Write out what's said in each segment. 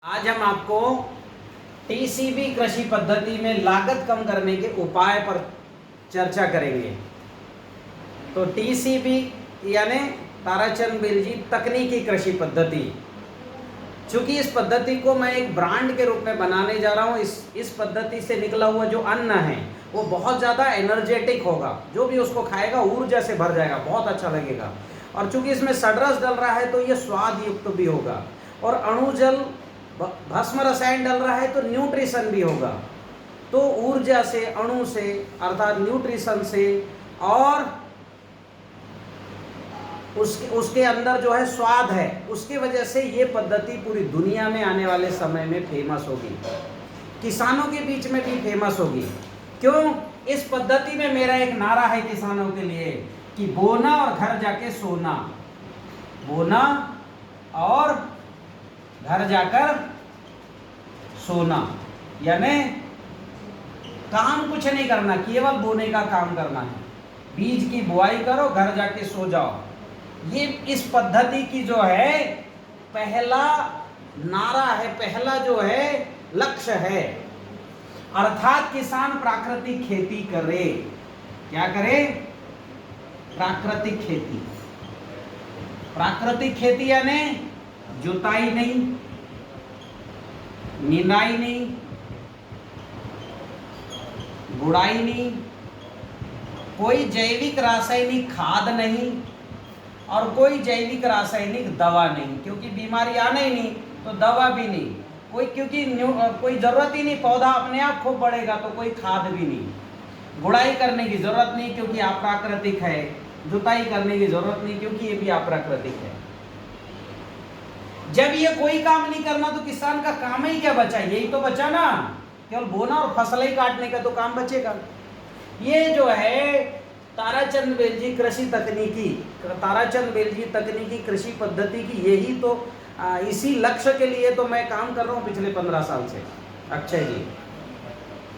आज हम आपको टीसीबी कृषि पद्धति में लागत कम करने के उपाय पर चर्चा करेंगे। तो टीसीबी यानी ताराचंद बेलजी तकनीकी कृषि पद्धति, चूंकि इस पद्धति को मैं एक ब्रांड के रूप में बनाने जा रहा हूँ। इस पद्धति से निकला हुआ जो अन्न है वो बहुत ज़्यादा एनर्जेटिक होगा, जो भी उसको खाएगा ऊर्जा से भर जाएगा, बहुत अच्छा लगेगा। और चूंकि इसमें सडरस डल रहा है तो ये स्वाद युक्त भी होगा, और अणुजल भस्म रसायन डल रहा है तो न्यूट्रिशन भी होगा। तो ऊर्जा से, अणु से अर्थात न्यूट्रिशन से, और उसके अंदर जो है स्वाद है, उसकी वजह से ये पद्धति पूरी दुनिया में आने वाले समय में फेमस होगी, किसानों के बीच में भी फेमस होगी। क्यों? इस पद्धति में मेरा एक नारा है किसानों के लिए कि बोना और घर जाके सोना, बोना और घर जाकर सोना, यानी काम कुछ नहीं करना, केवल बोने का काम करना है। बीज की बुआई करो, घर जाके सो जाओ। ये इस पद्धति की जो है पहला नारा है, पहला जो है लक्ष्य है। अर्थात किसान प्राकृतिक खेती करे। क्या करे? प्राकृतिक खेती। प्राकृतिक खेती यानी जुताई नहीं, निंदाई नहीं, गुड़ाई नहीं, कोई जैविक रासायनिक खाद नहीं, और कोई जैविक रासायनिक दवा नहीं, क्योंकि बीमारी आना ही नहीं तो दवा भी नहीं, क्योंकि कोई ज़रूरत ही नहीं, पौधा अपने आप खूब बढ़ेगा तो कोई खाद भी नहीं, गुड़ाई करने की ज़रूरत नहीं क्योंकि अप्राकृतिक है, जुताई करने की ज़रूरत नहीं क्योंकि ये भी अप्राकृतिक है। जब ये कोई काम नहीं करना तो किसान का काम ही क्या बचा? यही तो बचा ना, केवल बोना और फसल ही काटने का तो काम बचेगा। ये जो है ताराचंद बेलजी कृषि तकनीकी, ताराचंद बेलजी तकनीकी कृषि पद्धति की यही तो इसी लक्ष्य के लिए तो मैं काम कर रहा हूँ पिछले 15 साल से। अक्षय जी,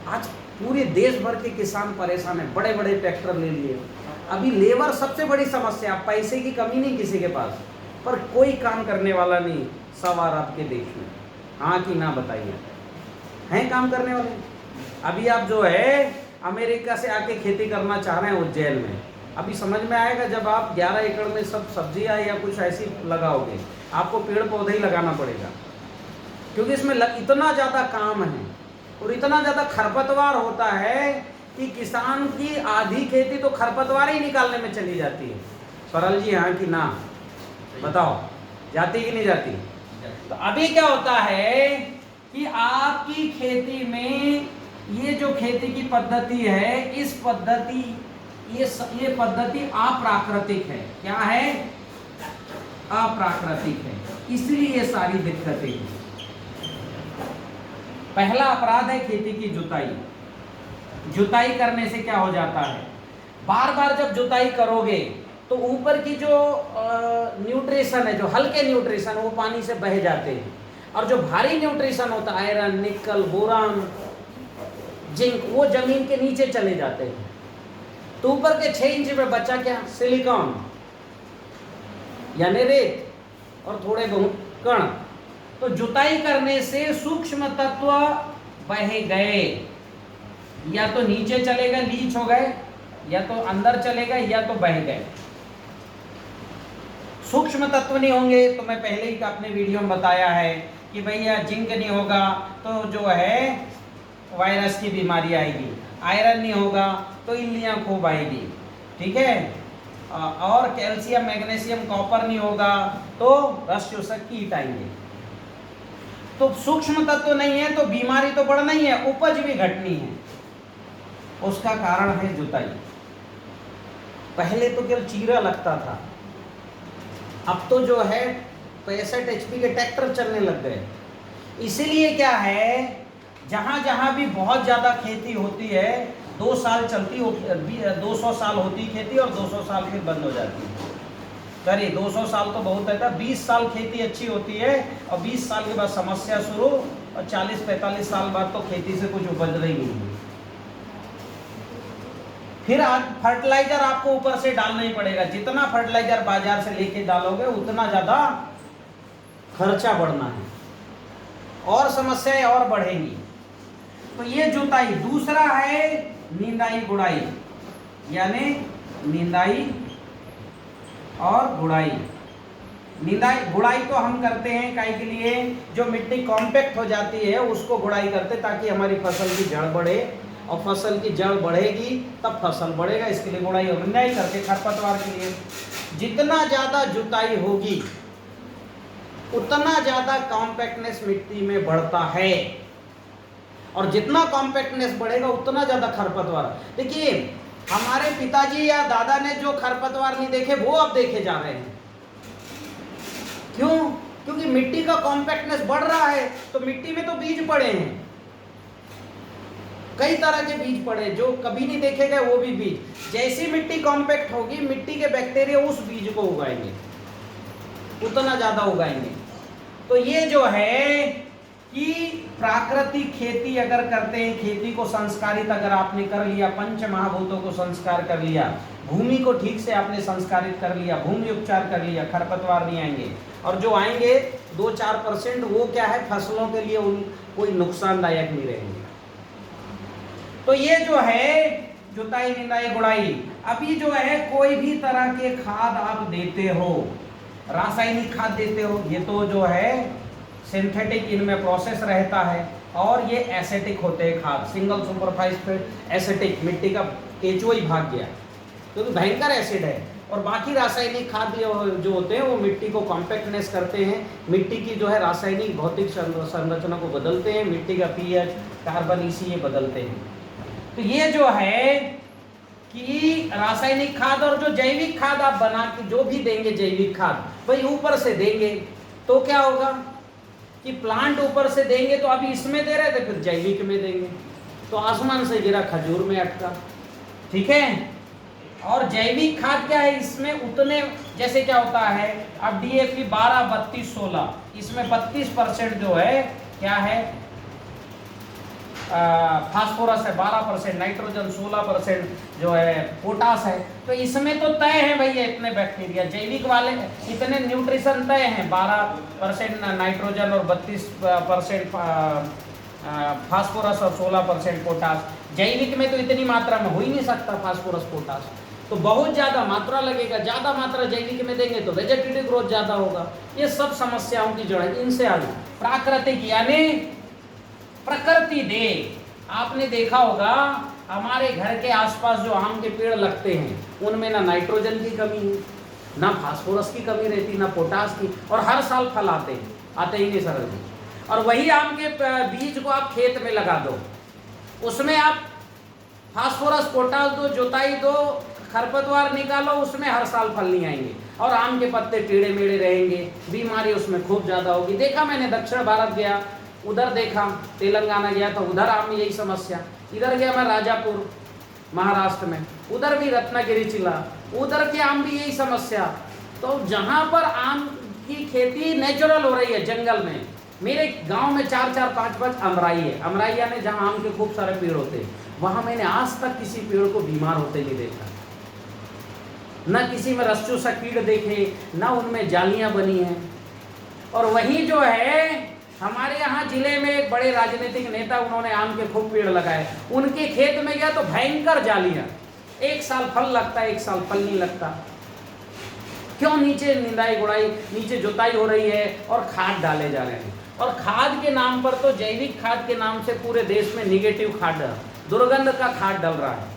आज पूरे देश भर के किसान परेशान है, बड़े बड़े ट्रैक्टर ले लिए। अभी लेबर सबसे बड़ी समस्या, पैसे की कमी नहीं किसी के पास, पर कोई काम करने वाला नहीं सवार आपके देश में। हाँ कि ना बताइए, हैं काम करने वाले? अभी आप जो है अमेरिका से आके खेती करना चाह रहे हैं उज्जैन में, अभी समझ में आएगा जब आप 11 एकड़ में सब सब्जियां या कुछ ऐसी लगाओगे। आपको पेड़ पौधे ही लगाना पड़ेगा, क्योंकि इसमें इतना ज़्यादा काम है और इतना ज़्यादा खरपतवार होता है कि किसान की आधी खेती तो खरपतवार ही निकालने में चली जाती है। सरल जी, हाँ कि ना बताओ, जाती कि नहीं जाती? तो अभी क्या होता है कि आपकी खेती में ये जो खेती की पद्धति है, इस पद्धति ये पद्धति अप्राकृतिक है। क्या है? अप्राकृतिक है, इसलिए ये सारी दिक्कतें हैं। पहला अपराध है खेती की जुताई। जुताई करने से क्या हो जाता है? बार बार जब जुताई करोगे तो ऊपर की जो न्यूट्रिशन है, जो हल्के न्यूट्रिशन, वो पानी से बह जाते हैं, और जो भारी न्यूट्रिशन होता है, आयरन, निकल, बोरान, जिंक, वो जमीन के नीचे चले जाते हैं। तो ऊपर के 6 इंच में बचा क्या? सिलिकॉन यानी रेत और थोड़े बहुत कण। तो जुताई करने से सूक्ष्म तत्व बह गए, या तो नीचे चले गए, लीच हो गए, या तो अंदर चले गए, या तो बह गए। सूक्ष्म तत्व नहीं होंगे तो मैं पहले ही अपने वीडियो में बताया है कि भैया जिंक नहीं होगा तो जो है वायरस की बीमारी आएगी, आयरन नहीं होगा तो इल्लियाँ खूब आएगी, ठीक है, और कैल्शियम, मैग्नीशियम, कॉपर नहीं होगा तो रस शोषक कीट आएंगे। तो सूक्ष्म तत्व नहीं है तो बीमारी तो बढ़ना ही है, उपज भी घटनी है। उसका कारण है जुताई। पहले तो केवल चीरा लगता था, अब तो जो है 65 HP के ट्रैक्टर चलने लग गए। इसीलिए क्या है, जहाँ जहाँ भी बहुत ज़्यादा खेती होती है, 2 साल चलती, 200 साल होती खेती और 200 साल फिर बंद हो जाती है। करिए 200 साल तो बहुत है, 20 साल खेती अच्छी होती है और 20 साल के बाद समस्या शुरू, और 40-45 साल बाद तो खेती से कुछ उपज रही नहीं। फिर आज फर्टिलाइजर आपको ऊपर से डालना ही पड़ेगा। जितना फर्टिलाइजर बाजार से लेके डालोगे उतना ज़्यादा खर्चा बढ़ना है। और समस्याएं और बढ़ेंगी। तो ये जुताई। दूसरा है निंदाई गुड़ाई, यानी निंदाई और गुड़ाई। निंदाई गुड़ाई तो हम करते हैं काहे के लिए, जो मिट्टी कॉम्पैक्ट हो जाती है उसको गुड़ाई करते ताकि हमारी फसल की जड़ बढ़े, और फसल की जड़ बढ़ेगी तब फसल बढ़ेगा, इसके लिए गुड़ाई और निंदाई करते खरपतवार के लिए। जितना ज़्यादा जुताई होगी उतना ज़्यादा कॉम्पैक्टनेस मिट्टी में बढ़ता है, और जितना कॉम्पैक्टनेस बढ़ेगा उतना ज़्यादा खरपतवार। देखिए हमारे पिताजी या दादा ने जो खरपतवार नहीं देखे वो अब देखे जा रहे हैं। क्यों? क्योंकि मिट्टी का कॉम्पैक्टनेस बढ़ रहा है, तो मिट्टी में तो बीज पड़े हैं, कई तरह के बीज पड़े जो कभी नहीं देखे गए, वो भी बीज। जैसी मिट्टी कॉम्पैक्ट होगी मिट्टी के बैक्टीरिया उस बीज को उगाएंगे, उतना ज्यादा उगाएंगे। तो ये जो है कि प्राकृतिक खेती अगर करते हैं, खेती को संस्कारित अगर आपने कर लिया, पंच महाभूतों को संस्कार कर लिया, भूमि को ठीक से आपने संस्कारित कर लिया, भूमि उपचार कर लिया, खरपतवार नहीं आएंगे। और जो आएंगे 2-4% वो क्या है, फसलों के लिए उन कोई नुकसानदायक नहीं रहेंगे। तो ये जो है जुताई निंदाई गुड़ाई। अभी जो है कोई भी तरह के खाद आप देते हो, रासायनिक खाद देते हो, ये तो जो है सिंथेटिक इनमें प्रोसेस रहता है, और ये एसिटिक होते हैं खाद, सिंगल सुपर फास्फेट एसिटिक, मिट्टी का केचुआ ही भाग गया क्योंकि भयंकर एसिड है। और बाकी रासायनिक खाद जो होते हैं वो मिट्टी को कॉम्पैक्टनेस करते हैं, मिट्टी की जो है रासायनिक भौतिक संरचना को बदलते हैं, मिट्टी का पीएच, कार्बन ये बदलते हैं। तो ये जो है कि रासायनिक खाद और जो जैविक खाद आप बना के जो भी देंगे, जैविक खाद भाई ऊपर से देंगे, तो क्या होगा कि प्लांट ऊपर से देंगे, तो अभी इसमें दे रहे थे फिर जैविक में देंगे, तो आसमान से गिरा खजूर में अटका। ठीक है। और जैविक खाद क्या है, इसमें उतने, जैसे क्या होता है अब डीएपी 12, 32, 16, इसमें 32% जो है क्या है फास्फोरस है, 12% नाइट्रोजन, 16% जो है पोटास है। तो इसमें तो तय है भैया इतने बैक्टीरिया, जैविक वाले इतने न्यूट्रिशन तय हैं, 12% नाइट्रोजन और 32% फास्फोरस और 16% पोटास। जैविक में तो इतनी मात्रा में हो ही नहीं सकता फास्फोरस पोटास, तो बहुत ज़्यादा मात्रा लगेगा। ज़्यादा मात्रा जैविक में देंगे तो वेजिटेटिव ग्रोथ ज़्यादा होगा। ये सब समस्याओं की जड़ है। इनसे आगे प्राकृतिक यानी प्रकृति दे। आपने देखा होगा हमारे घर के आसपास जो आम के पेड़ लगते हैं उनमें ना नाइट्रोजन की कमी है, ना फास्फोरस की कमी रहती, ना पोटास की, और हर साल फल आते हैं, आते ही नहीं सर। और वही आम के बीज को आप खेत में लगा दो, उसमें आप फास्फोरस पोटास दो, जोताई दो, खरपतवार निकालो, उसमें हर साल फल नहीं आएंगे और आम के पत्ते टेढ़े मेढ़े रहेंगे, बीमारी उसमें खूब ज़्यादा होगी। देखा मैंने, दक्षिण भारत गया, उधर देखा, तेलंगाना गया तो उधर आम में यही समस्या, इधर गया मैं राजापुर महाराष्ट्र में, उधर भी रत्नागिरी जिला, उधर के आम भी यही समस्या। तो जहाँ पर आम की खेती नेचुरल हो रही है जंगल में, मेरे गांव में 4-4, 5-5 अमराई है। अमराई यानी जहाँ आम के खूब सारे पेड़ होते हैं, वहाँ मैंने आज तक किसी पेड़ को बीमार होते नहीं देखा, न किसी में रस चूसा कीड़ देखे, न उनमें जालियाँ बनी हैं। और वहीं जो है हमारे यहाँ जिले में एक बड़े राजनीतिक नेता, उन्होंने आम के खूब पेड़ लगाए, उनके खेत में गया तो भयंकर जालियाँ, एक साल फल लगता है, एक साल फल नहीं लगता। क्यों? नीचे निंदाई गुड़ाई, नीचे जुताई हो रही है और खाद डाले जा रहे हैं। और खाद के नाम पर तो जैविक खाद के नाम से पूरे देश में निगेटिव खाद, दुर्गंध का खाद डल रहा है।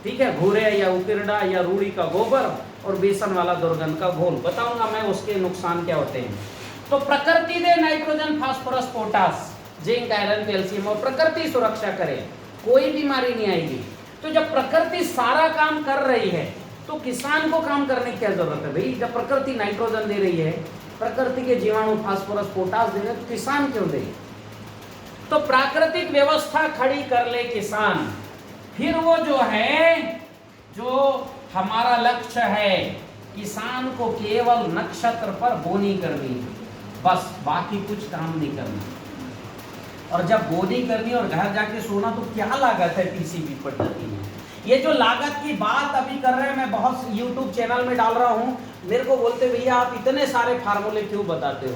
ठीक है, भूरे या उकिरडा या रूढ़ी का गोबर और बेसन वाला दुर्गंध का घोल, बताऊंगा मैं उसके नुकसान क्या होते हैं। तो प्रकृति दे nitrogen, phosphorus, potash, zinc, iron, calcium, और प्रकृति सुरक्षा करे, कोई बीमारी नहीं आएगी। तो जब प्रकृति सारा काम कर रही है तो किसान को काम करने की क्या जरूरत है भाई? जब प्रकृति नाइट्रोजन दे रही है, प्रकृति के जीवाणु फास्फोरस पोटास दे रहे हैं, तो किसान क्यों दे? तो प्राकृतिक व्यवस्था खड़ी कर ले किसान, फिर वो जो है, जो हमारा लक्ष्य है, किसान को केवल नक्षत्र पर बोनी करनी है, बस, बाकी कुछ काम नहीं करना। और जब बोनी करनी और घर जाके सोना, तो क्या लागत है पीसीबी पद्धति में? ये जो लागत की बात अभी कर रहे हैं, मैं बहुत यूट्यूब चैनल में डाल रहा हूँ, मेरे को बोलते भैया आप इतने सारे फार्मूले क्यों बताते हो?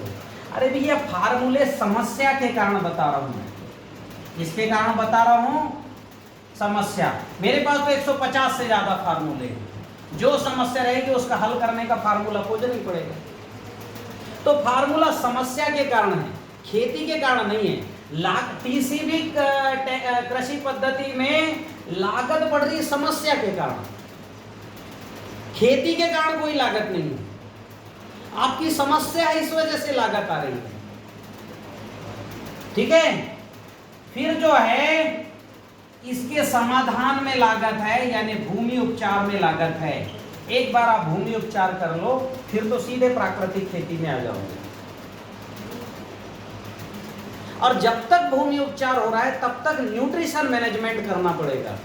अरे भैया फार्मूले समस्या के कारण बता रहा हूं मैं, किसके कारण बता रहा हूं? समस्या। मेरे पास तो 150 से ज्यादा फार्मूले हैं, जो समस्या रहेगी उसका हल करने का फार्मूला खोजना ही पड़ेगा। तो फार्मूला समस्या के कारण है, खेती के कारण नहीं है। टीसीबी कृषि पद्धति में लागत बढ़ रही समस्या के कारण, खेती के कारण कोई लागत नहीं है। आपकी समस्या है, इस वजह से लागत आ रही है। ठीक है, फिर जो है इसके समाधान में लागत है, यानी भूमि उपचार में लागत है। एक बार आप भूमि उपचार कर लो, फिर तो सीधे प्राकृतिक खेती में आ जाओगे। और जब तक भूमि उपचार हो रहा है तब तक न्यूट्रिशन मैनेजमेंट करना पड़ेगा।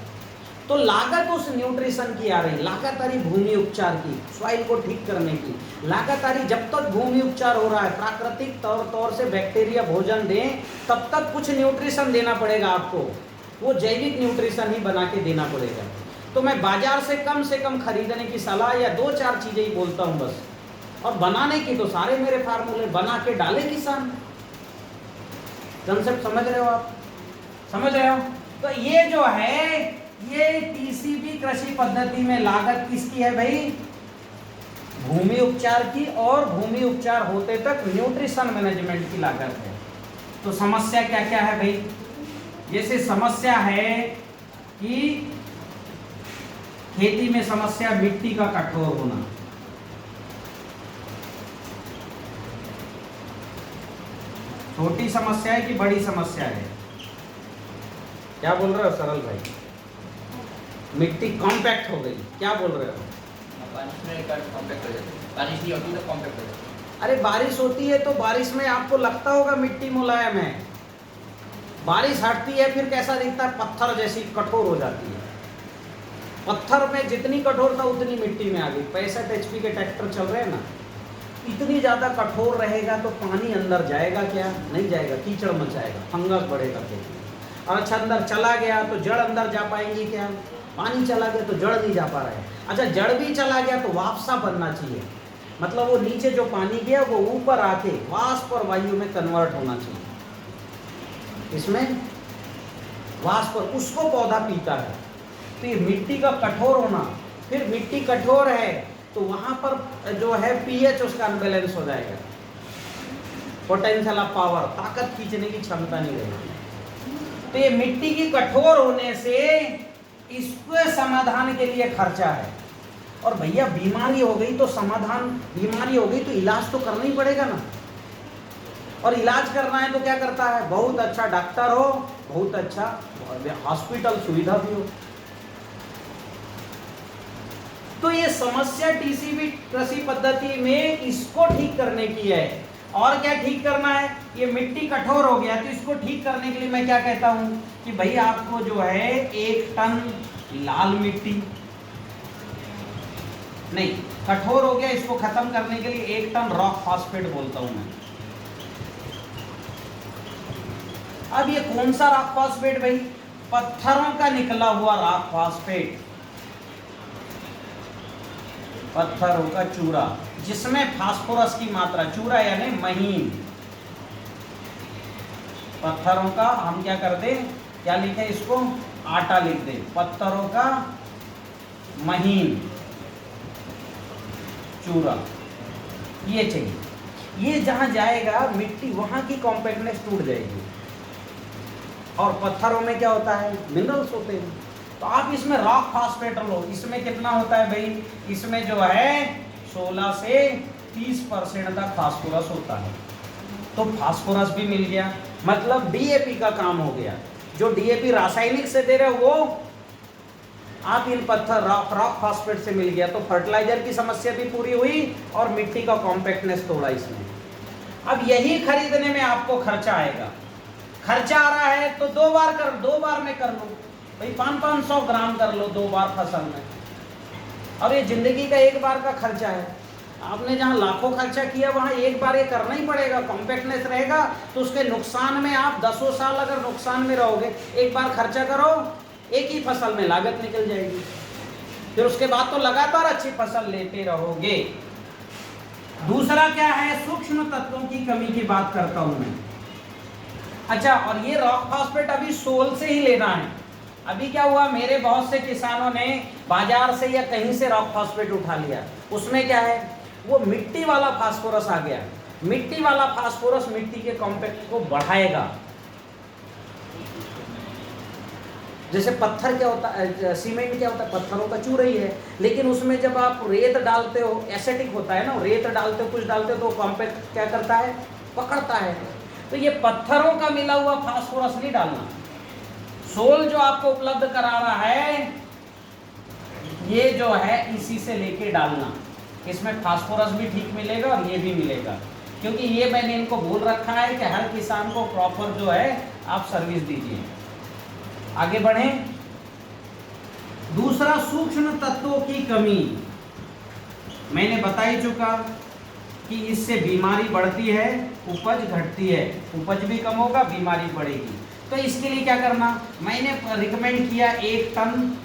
तो लागत उस न्यूट्रिशन की आ रही, लागत आ रही भूमि उपचार की, सॉइल को ठीक करने की लागत आ रही। जब तक भूमि उपचार हो रहा है, प्राकृतिक तौर से बैक्टीरिया भोजन दें, तब तक कुछ न्यूट्रिशन देना पड़ेगा आपको, वो जैविक न्यूट्रिशन ही बना के देना पड़ेगा। तो मैं बाजार से कम खरीदने की सलाह या 2-4 चीजें ही बोलता हूं बस, और बनाने की तो सारे मेरे फार्मूले बना के डाले किसान। कंसेप्ट समझ रहे हो आप? समझ रहे हो? तो ये जो है, ये टीसीबी कृषि पद्धति में लागत किसकी है भाई? भूमि उपचार की, और भूमि उपचार होते तक न्यूट्रिशन मैनेजमेंट की लागत है। तो समस्या क्या क्या है भाई? जैसे समस्या है कि खेती में समस्या मिट्टी का कठोर होना, छोटी समस्या है कि बड़ी समस्या है? क्या बोल रहे हो सरल भाई? मिट्टी कॉम्पैक्ट हो गई, क्या बोल रहे हो? बारिश में कॉम्पैक्ट हो जाती है, बारिश नहीं होती तो कॉम्पैक्ट हो जाती है। अरे बारिश होती है तो बारिश में आपको लगता होगा मिट्टी मुलायम है, बारिश हटती है फिर कैसा दिखता है? पत्थर जैसी कठोर हो जाती है। पत्थर में जितनी कठोरता उतनी मिट्टी में आ गई। 65 HP के ट्रैक्टर चल रहे हैं ना, इतनी ज़्यादा कठोर रहेगा तो पानी अंदर जाएगा क्या? नहीं जाएगा, कीचड़ मचाएगा, फंगस बढ़ेगा खेती। और अच्छा अंदर चला गया तो जड़ अंदर जा पाएंगी क्या? पानी चला गया तो जड़ नहीं जा पा रहा है। अच्छा जड़ भी चला गया तो वापसा बनना चाहिए, मतलब वो नीचे जो पानी गया वो ऊपर आके वाष्प और वायु में कन्वर्ट होना चाहिए। इसमें वाष्प, उसको पौधा पीता है। तो ये मिट्टी का कठोर होना, फिर मिट्टी कठोर है तो वहां पर जो है पीएच उसका अनबैलेंस हो जाएगा, पोटेंशियल ऑफ पावर, ताकत खींचने की क्षमता नहीं रहेगी। तो ये मिट्टी की कठोर होने से इसके समाधान के लिए खर्चा है। और भैया बीमारी हो गई तो समाधान, बीमारी हो गई तो इलाज तो करना ही पड़ेगा ना। और इलाज करना है तो क्या करता है? बहुत अच्छा डॉक्टर हो, बहुत अच्छा हॉस्पिटल सुविधा भी हो। तो ये समस्या टीसीबी कृषि पद्धति में इसको ठीक करने की है। और क्या ठीक करना है? ये मिट्टी कठोर हो गया तो इसको ठीक करने के लिए मैं क्या कहता हूं कि भाई आपको जो है 1 टन लाल मिट्टी, नहीं कठोर हो गया, इसको खत्म करने के लिए 1 टन रॉक फॉस्फेट बोलता हूं मैं। अब ये कौन सा रॉक फॉस्फेट भाई? पत्थरों का निकला हुआ रॉक फॉस्फेट, पत्थरों का चूरा जिसमें फास्फोरस की मात्रा, चूरा यानी महीन, पत्थरों का हम क्या कर दें, क्या लिखें इसको? आटा लिख दें। पत्थरों का महीन चूरा ये चाहिए। ये जहां जाएगा मिट्टी, वहां की कॉम्पैक्टनेस टूट जाएगी। और पत्थरों में क्या होता है? मिनरल्स होते हैं। तो आप इसमें रॉक फॉस्फेट लो, इसमें कितना होता है भाई? इसमें जो है 16 से 30% तक फास्फोरस होता है। तो फास्फोरस भी मिल गया, मतलब डीएपी का काम हो गया। जो डीएपी रासायनिक से दे रहे हो वो आप इन पत्थर रॉक फॉस्फेट से मिल गया। तो फर्टिलाइजर की समस्या भी पूरी हुई और मिट्टी का कॉम्पैक्टनेस तोड़ा इसमें। अब यही खरीदने में आपको खर्चा आएगा। खर्चा आ रहा है तो 2 बार में कर लो भाई, 500 ग्राम कर लो 2 बार फसल में। और ये जिंदगी का 1 बार का खर्चा है। आपने जहां लाखों खर्चा किया वहां 1 बार ये करना ही पड़ेगा। कॉम्पैक्टनेस रहेगा तो उसके नुकसान में आप 10 साल अगर नुकसान में रहोगे, 1 बार खर्चा करो, एक ही फसल में लागत निकल जाएगी। फिर उसके बाद तो लगातार अच्छी फसल लेते रहोगे। दूसरा क्या है, सूक्ष्म तत्वों की कमी की बात करता हूं मैं। अच्छा, और ये रॉक फॉस्फेट अभी सोल से ही लेना है। अभी क्या हुआ, मेरे बहुत से किसानों ने बाजार से या कहीं से रॉक फॉस्फेट उठा लिया, उसमें क्या है, वो मिट्टी वाला फास्फोरस आ गया। मिट्टी वाला फास्फोरस मिट्टी के कॉम्पैक्ट को बढ़ाएगा। जैसे पत्थर क्या होता है, सीमेंट क्या होता है, पत्थरों का चूरा ही है, लेकिन उसमें जब आप रेत डालते हो, एसिडिक होता है ना, रेत डालते हो, कुछ डालते हो तो कॉम्पैक्ट क्या करता है, पकड़ता है। तो ये पत्थरों का मिला हुआ फास्फोरस नहीं डालना। सोल जो आपको उपलब्ध करा रहा है, ये जो है इसी से लेके डालना। इसमें फास्फोरस भी ठीक मिलेगा और ये भी मिलेगा, क्योंकि ये मैंने इनको बोल रखा है कि हर किसान को प्रॉपर जो है आप सर्विस दीजिए। आगे बढ़ें। दूसरा, सूक्ष्म तत्वों की कमी। मैंने बता ही चुका कि इससे बीमारी बढ़ती है, उपज घटती है। उपज भी कम होगा, बीमारी बढ़ेगी। तो इसके लिए क्या करना, मैंने रिकमेंड किया 1 टन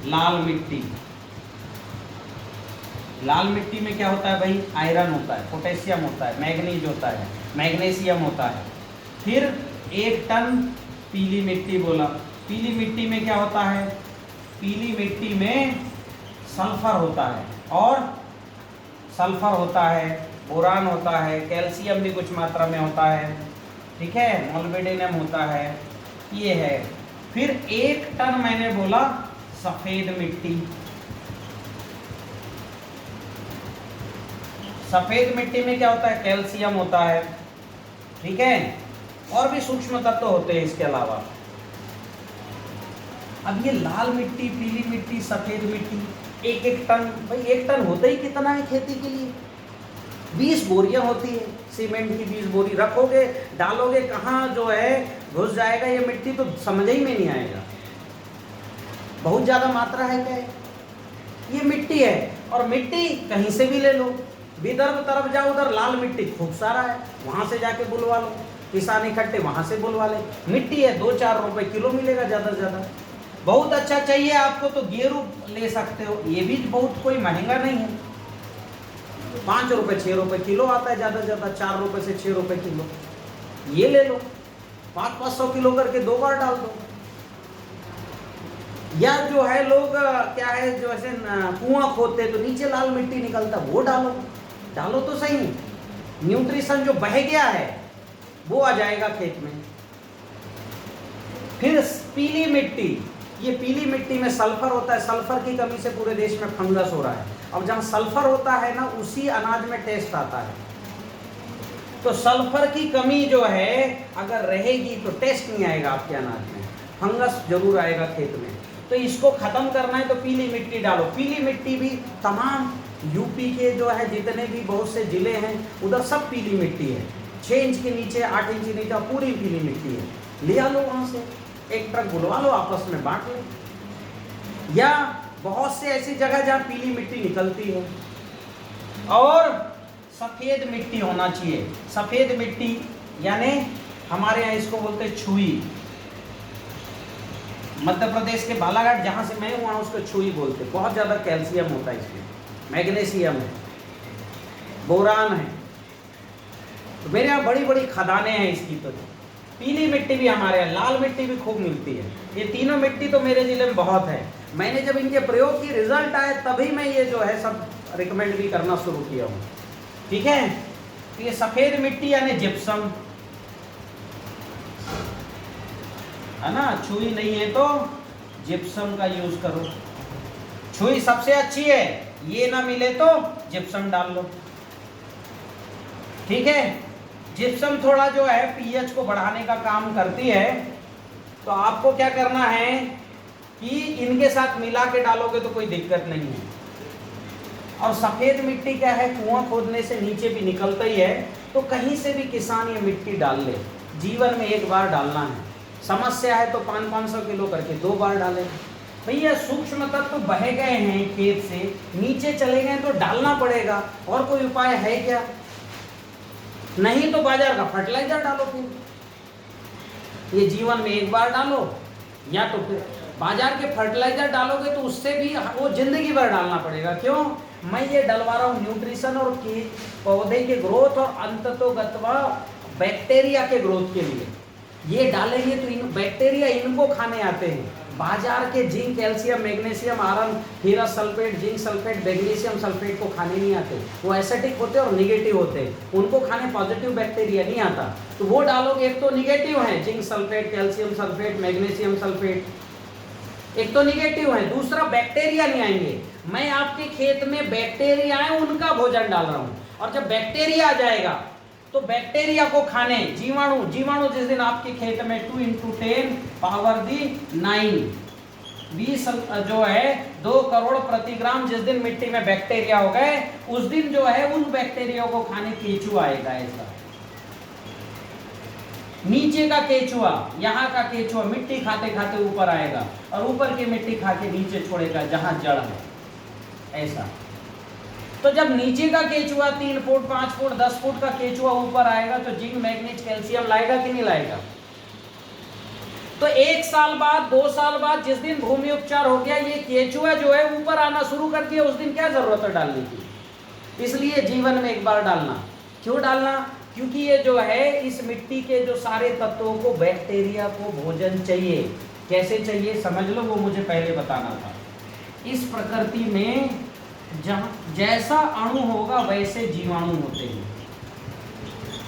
लाल मिट्टी। लाल मिट्टी में क्या होता है भाई, आयरन होता है, पोटेशियम होता है, मैग्नीज होता है, मैग्नीशियम होता है। फिर 1 टन पीली मिट्टी बोला। पीली मिट्टी में क्या होता है, पीली मिट्टी में सल्फर होता है, और सल्फर होता है, बोरान होता है, कैल्शियम भी कुछ मात्रा में होता है, ठीक है, मोलिब्डेनम होता है, ये है। फिर 1 टन मैंने बोला सफेद मिट्टी। सफेद मिट्टी में क्या होता है, कैल्शियम होता है, ठीक है, और भी सूक्ष्म तत्व होते हैं इसके अलावा। अब ये लाल मिट्टी, पीली मिट्टी, सफेद मिट्टी, 1-1 टन, भाई 1 टन होता ही कितना है खेती के लिए, 20 बोरियां होती है सीमेंट की। 20 बोरी रखोगे, डालोगे, कहाँ जो है घुस जाएगा ये मिट्टी, तो समझ ही में नहीं आएगा। बहुत ज़्यादा मात्रा है क्या है, ये मिट्टी है। और मिट्टी कहीं से भी ले लो, विदर्भ तरफ जाओ, उधर लाल मिट्टी खूब सारा है, वहाँ से जाके बुलवा लो, किसान इकट्ठे वहाँ से बुलवा ले। मिट्टी है, 2-4 रुपए किलो मिलेगा ज़्यादा से ज़्यादा। बहुत अच्छा चाहिए आपको तो गेरू ले सकते हो, ये भी बहुत कोई महंगा नहीं है, 5 रुपए 6 रुपए किलो आता है ज़्यादा से ज़्यादा, 4 रुपए से 6 रुपए किलो, ये ले लो। 500-500 किलो करके 2 बार डाल दो। या जो है लोग क्या है, जो ऐसे कुआं खोदते तो नीचे लाल मिट्टी निकलता, वो डालो, डालो तो सही। न्यूट्रिशन जो बह गया है वो आ जाएगा खेत में। फिर पीली मिट्टी, ये पीली मिट्टी में सल्फर होता है, सल्फर की कमी से पूरे देश में फंगस हो रहा है। अब जहाँ सल्फर होता है ना, उसी अनाज में टेस्ट आता है। तो सल्फर की कमी जो है अगर रहेगी तो टेस्ट नहीं आएगा आपके अनाज में, फंगस जरूर आएगा खेत में। तो इसको खत्म करना है तो पीली मिट्टी डालो। पीली मिट्टी भी तमाम यूपी के जो है जितने भी बहुत से जिले हैं उधर सब पीली मिट्टी है। 6 इंच के नीचे, 8 इंच के नीचे पूरी पीली मिट्टी है, ले आ लो वहाँ से, एक ट्रक बुलवा लो, आपस में बांट लो। या बहुत से ऐसी जगह जहाँ पीली मिट्टी निकलती है। और सफ़ेद मिट्टी होना चाहिए। सफ़ेद मिट्टी यानी हमारे यहाँ इसको बोलते हैं छुई। मध्य प्रदेश के बालाघाट जहाँ से मैं हूँ वहाँ उसको छुई बोलते। बहुत ज़्यादा कैल्शियम होता है इसमें, मैग्नीशियम है, बोरान है। तो मेरे यहाँ बड़ी बड़ी खदानें हैं इसकी। तो पीली मिट्टी भी हमारे यहाँ, लाल मिट्टी भी खूब मिलती है। ये तीनों मिट्टी तो मेरे ज़िले में बहुत है। मैंने जब इनके प्रयोग की रिजल्ट आए तभी मैं ये जो है सब रिकमेंड भी करना शुरू किया हूँ, ठीक है। तो ये सफ़ेद मिट्टी यानी जिप्सम है ना, छुई नहीं है तो जिप्सम का यूज करो। छुई सबसे अच्छी है, ये ना मिले तो जिप्सम डाल लो, ठीक है। जिप्सम थोड़ा जो है पीएच को बढ़ाने का काम करती है। तो आपको क्या करना है कि इनके साथ मिला के डालोगे तो कोई दिक्कत नहीं है। और सफ़ेद मिट्टी क्या है, कुआं खोदने से नीचे भी निकलता ही है। तो कहीं से भी किसान ये मिट्टी डाल ले, जीवन में एक बार डालना है। समस्या है तो 500-500 किलो करके 2 बार डालें। भैया सूक्ष्म तत्व बह गए हैं खेत से, नीचे चले गए तो डालना पड़ेगा। और कोई उपाय है क्या? नहीं तो बाजार का फर्टिलाइजर डालो। फिर ये जीवन में एक बार डालो, या तो फिर बाजार के फर्टिलाइजर डालोगे तो उससे भी वो जिंदगी भर डालना पड़ेगा। क्यों? मैं ये डलवा रहा हूँ न्यूट्रिशन और पौधे के ग्रोथ और अंततोगत्वा बैक्टीरिया के ग्रोथ के लिए। ये डालेंगे तो इन बैक्टीरिया इनको खाने आते हैं। बाजार के zinc, calcium, magnesium, iron, ferrous sulphate, zinc sulphate, magnesium sulphate को खाने नहीं आते। वो एसिडिक होते हैं और निगेटिव होते हैं, उनको खाने पॉजिटिव बैक्टीरिया नहीं आता। तो वो डालोगे, एक तो निगेटिव है zinc sulphate, calcium sulphate, magnesium sulphate, एक तो निगेटिव है, दूसरा बैक्टीरिया नहीं आएंगे। मैं आपके खेत में बैक्टीरिया है उनका भोजन डाल रहा हूँ, और जब बैक्टीरिया आ जाएगा तो बैक्टीरिया को खाने जीवाणु, जीवाणु जिस दिन आपके खेत में 2 × 10 पावर दी 9 20 जो है 2 करोड़ प्रति ग्राम जिस दिन मिट्टी में बैक्टीरिया हो गए, उस दिन जो है उन बैक्टीरिया को खाने केचुआ आएगा। ऐसा नीचे का केचुआ, यहाँ का केचुआ मिट्टी खाते खाते ऊपर आएगा और ऊपर की मिट्टी खा के नीचे छोड़ेगा जहां जड़ है। ऐसा तो जब नीचे का केचुआ 3 फुट 5 फुट 10 फुट का केचुआ ऊपर आएगा तो जिंक, मैग्नीज, कैल्शियम लाएगा कि नहीं लाएगा? तो 1 साल बाद 2 साल बाद जिस दिन भूमि उपचार हो गया, ये केचुआ जो है ऊपर आना शुरू कर दिया, उस दिन क्या जरूरत है डालने की? इसलिए जीवन में एक बार डालना। क्यों डालना? क्योंकि ये जो है इस मिट्टी के जो सारे तत्वों को, बैक्टीरिया को भोजन चाहिए। कैसे चाहिए समझ लो, वो मुझे पहले बताना था। इस प्रकृति में जैसा अणु होगा वैसे जीवाणु होते हैं।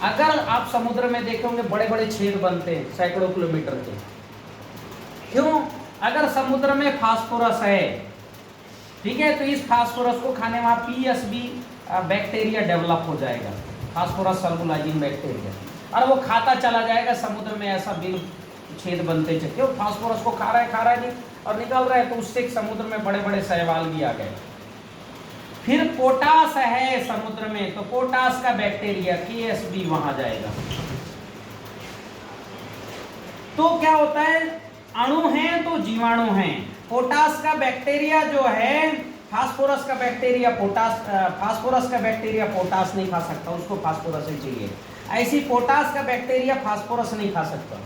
अगर आप समुद्र में देखोगे बड़े बड़े छेद बनते हैं सैकड़ों किलोमीटर के। क्यों? अगर समुद्र में फास्फोरस है, ठीक है, तो इस फास्फोरस को खाने वहां पीएसबी बैक्टीरिया डेवलप हो जाएगा, फास्फोरस सल्फोलाइजिंग बैक्टीरिया, और वो खाता चला जाएगा। समुद्र में ऐसा बिल छेद बनते चले, क्यों? फास्फोरस को खा रहा है नहीं और निकल रहा है, तो उससे समुद्र में बड़े बड़े शैवाल भी आ गए। फिर पोटास है समुद्र में, तो पोटास का बैक्टीरिया केएसबी वहां जाएगा। तो क्या होता है? अणु हैं तो जीवाणु हैं। पोटास का बैक्टीरिया जो है, फास्फोरस का बैक्टीरिया फास्फोरस का बैक्टीरिया पोटास नहीं खा सकता, उसको फास्फोरस ही चाहिए। ऐसी पोटास का बैक्टीरिया फास्फोरस नहीं खा सकता,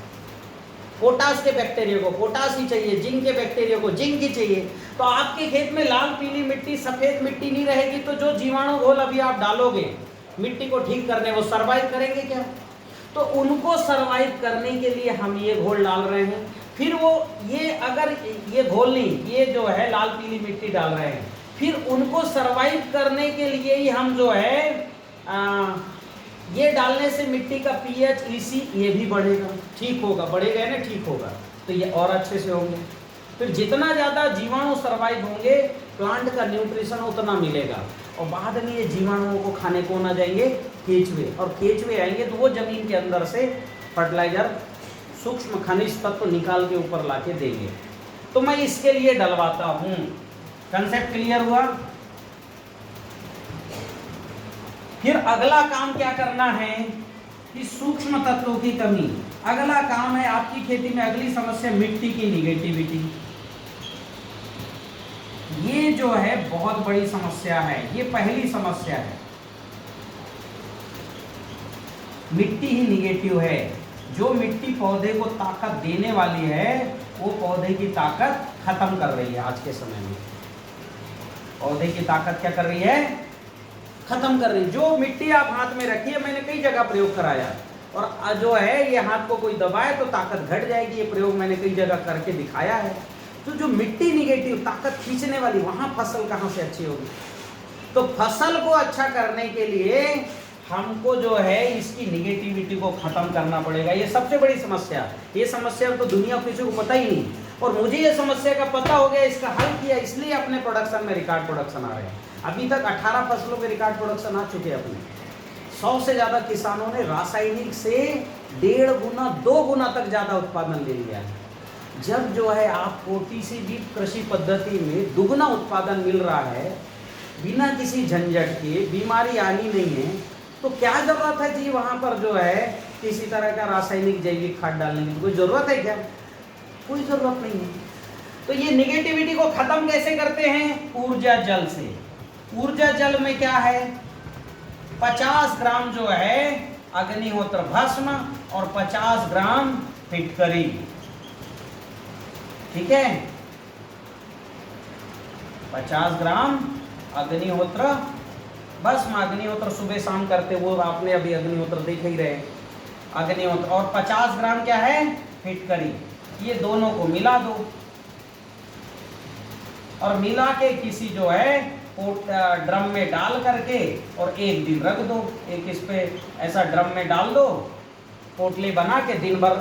पोटास के बैक्टीरिया को पोटास ही चाहिए, जिंक के बैक्टीरिया को जिंक ही चाहिए। तो आपके खेत में लाल पीली मिट्टी, सफेद मिट्टी नहीं रहेगी, तो जो जीवाणु घोल अभी आप डालोगे मिट्टी को ठीक करने, वो सरवाइव करेंगे क्या? तो उनको सरवाइव करने के लिए हम ये घोल डाल रहे हैं। फिर वो ये अगर ये घोल नहीं, ये जो है लाल पीली मिट्टी डाल रहे हैं, फिर उनको सरवाइव करने के लिए ही हम जो है ये डालने से मिट्टी का पीएच, ईसी ये भी बढ़ेगा, ठीक होगा, बढ़ेगा ना, ठीक होगा, तो ये और अच्छे से होंगे। फिर जितना ज़्यादा जीवाणु सर्वाइव होंगे, प्लांट का न्यूट्रिशन उतना मिलेगा, और बाद में ये जीवाणुओं को खाने कौन आ जाएंगे? केचुए। और केचुए आएंगे तो वो जमीन के अंदर से फर्टिलाइजर, सूक्ष्म खनिज तत्व निकाल के ऊपर ला के देंगे। तो मैं इसके लिए डलवाता हूँ। कंसेप्ट क्लियर हुआ? फिर अगला काम क्या करना है कि सूक्ष्म तत्वों की कमी। अगला काम है आपकी खेती में, अगली समस्या मिट्टी की निगेटिविटी। ये जो है बहुत बड़ी समस्या है, ये पहली समस्या है। मिट्टी ही निगेटिव है। जो मिट्टी पौधे को ताकत देने वाली है, वो पौधे की ताकत खत्म कर रही है। आज के समय में पौधे की ताकत क्या कर रही है? खत्म कर रही। जो मिट्टी आप हाथ में रखिए, मैंने कई जगह प्रयोग कराया, और जो है ये हाथ को कोई दबाए तो ताकत घट जाएगी। ये प्रयोग मैंने कई जगह करके दिखाया है। तो जो मिट्टी निगेटिव, ताकत खींचने वाली, वहां फसल कहां से अच्छी होगी? तो फसल को अच्छा करने के लिए हमको जो है इसकी निगेटिविटी को खत्म करना पड़ेगा। ये सबसे बड़ी समस्या। ये समस्या तो दुनिया को किसी को पता ही नहीं, और मुझे ये समस्या का पता हो गया, इसका हल किया, इसलिए अपने प्रोडक्शन में रिकॉर्ड प्रोडक्शन आ रहे हैं। अभी तक 18 फसलों के रिकॉर्ड प्रोडक्शन आ चुके हैं अपने। 100 से ज़्यादा किसानों ने रासायनिक से 1.5 गुना 2 गुना तक ज़्यादा उत्पादन ले लिया है। जब जो है आपको टीसीबी कृषि पद्धति में दुगना उत्पादन मिल रहा है, बिना किसी झंझट के, बीमारी आनी नहीं है, तो क्या ज़रूरत है जी वहाँ पर जो है किसी तरह का रासायनिक जैविक खाद डालने की? कोई ज़रूरत है क्या? कोई ज़रूरत नहीं है। तो ये निगेटिविटी को ख़त्म कैसे करते हैं? ऊर्जा जल से। ऊर्जा जल में क्या है? 50 ग्राम जो है अग्निहोत्र भस्म और 50 ग्राम फिटकरी, ठीक है? 50 ग्राम अग्निहोत्र, बस में अग्निहोत्र सुबह शाम करते, वो आपने अभी अग्निहोत्र देख ही रहे। अग्निहोत्र और 50 ग्राम क्या है, फिटकरी। ये दोनों को मिला दो और मिला के किसी जो है ड्रम में डाल करके और एक दिन रख दो। एक इस पे ऐसा ड्रम में डाल दो, पोटली बना के दिन भर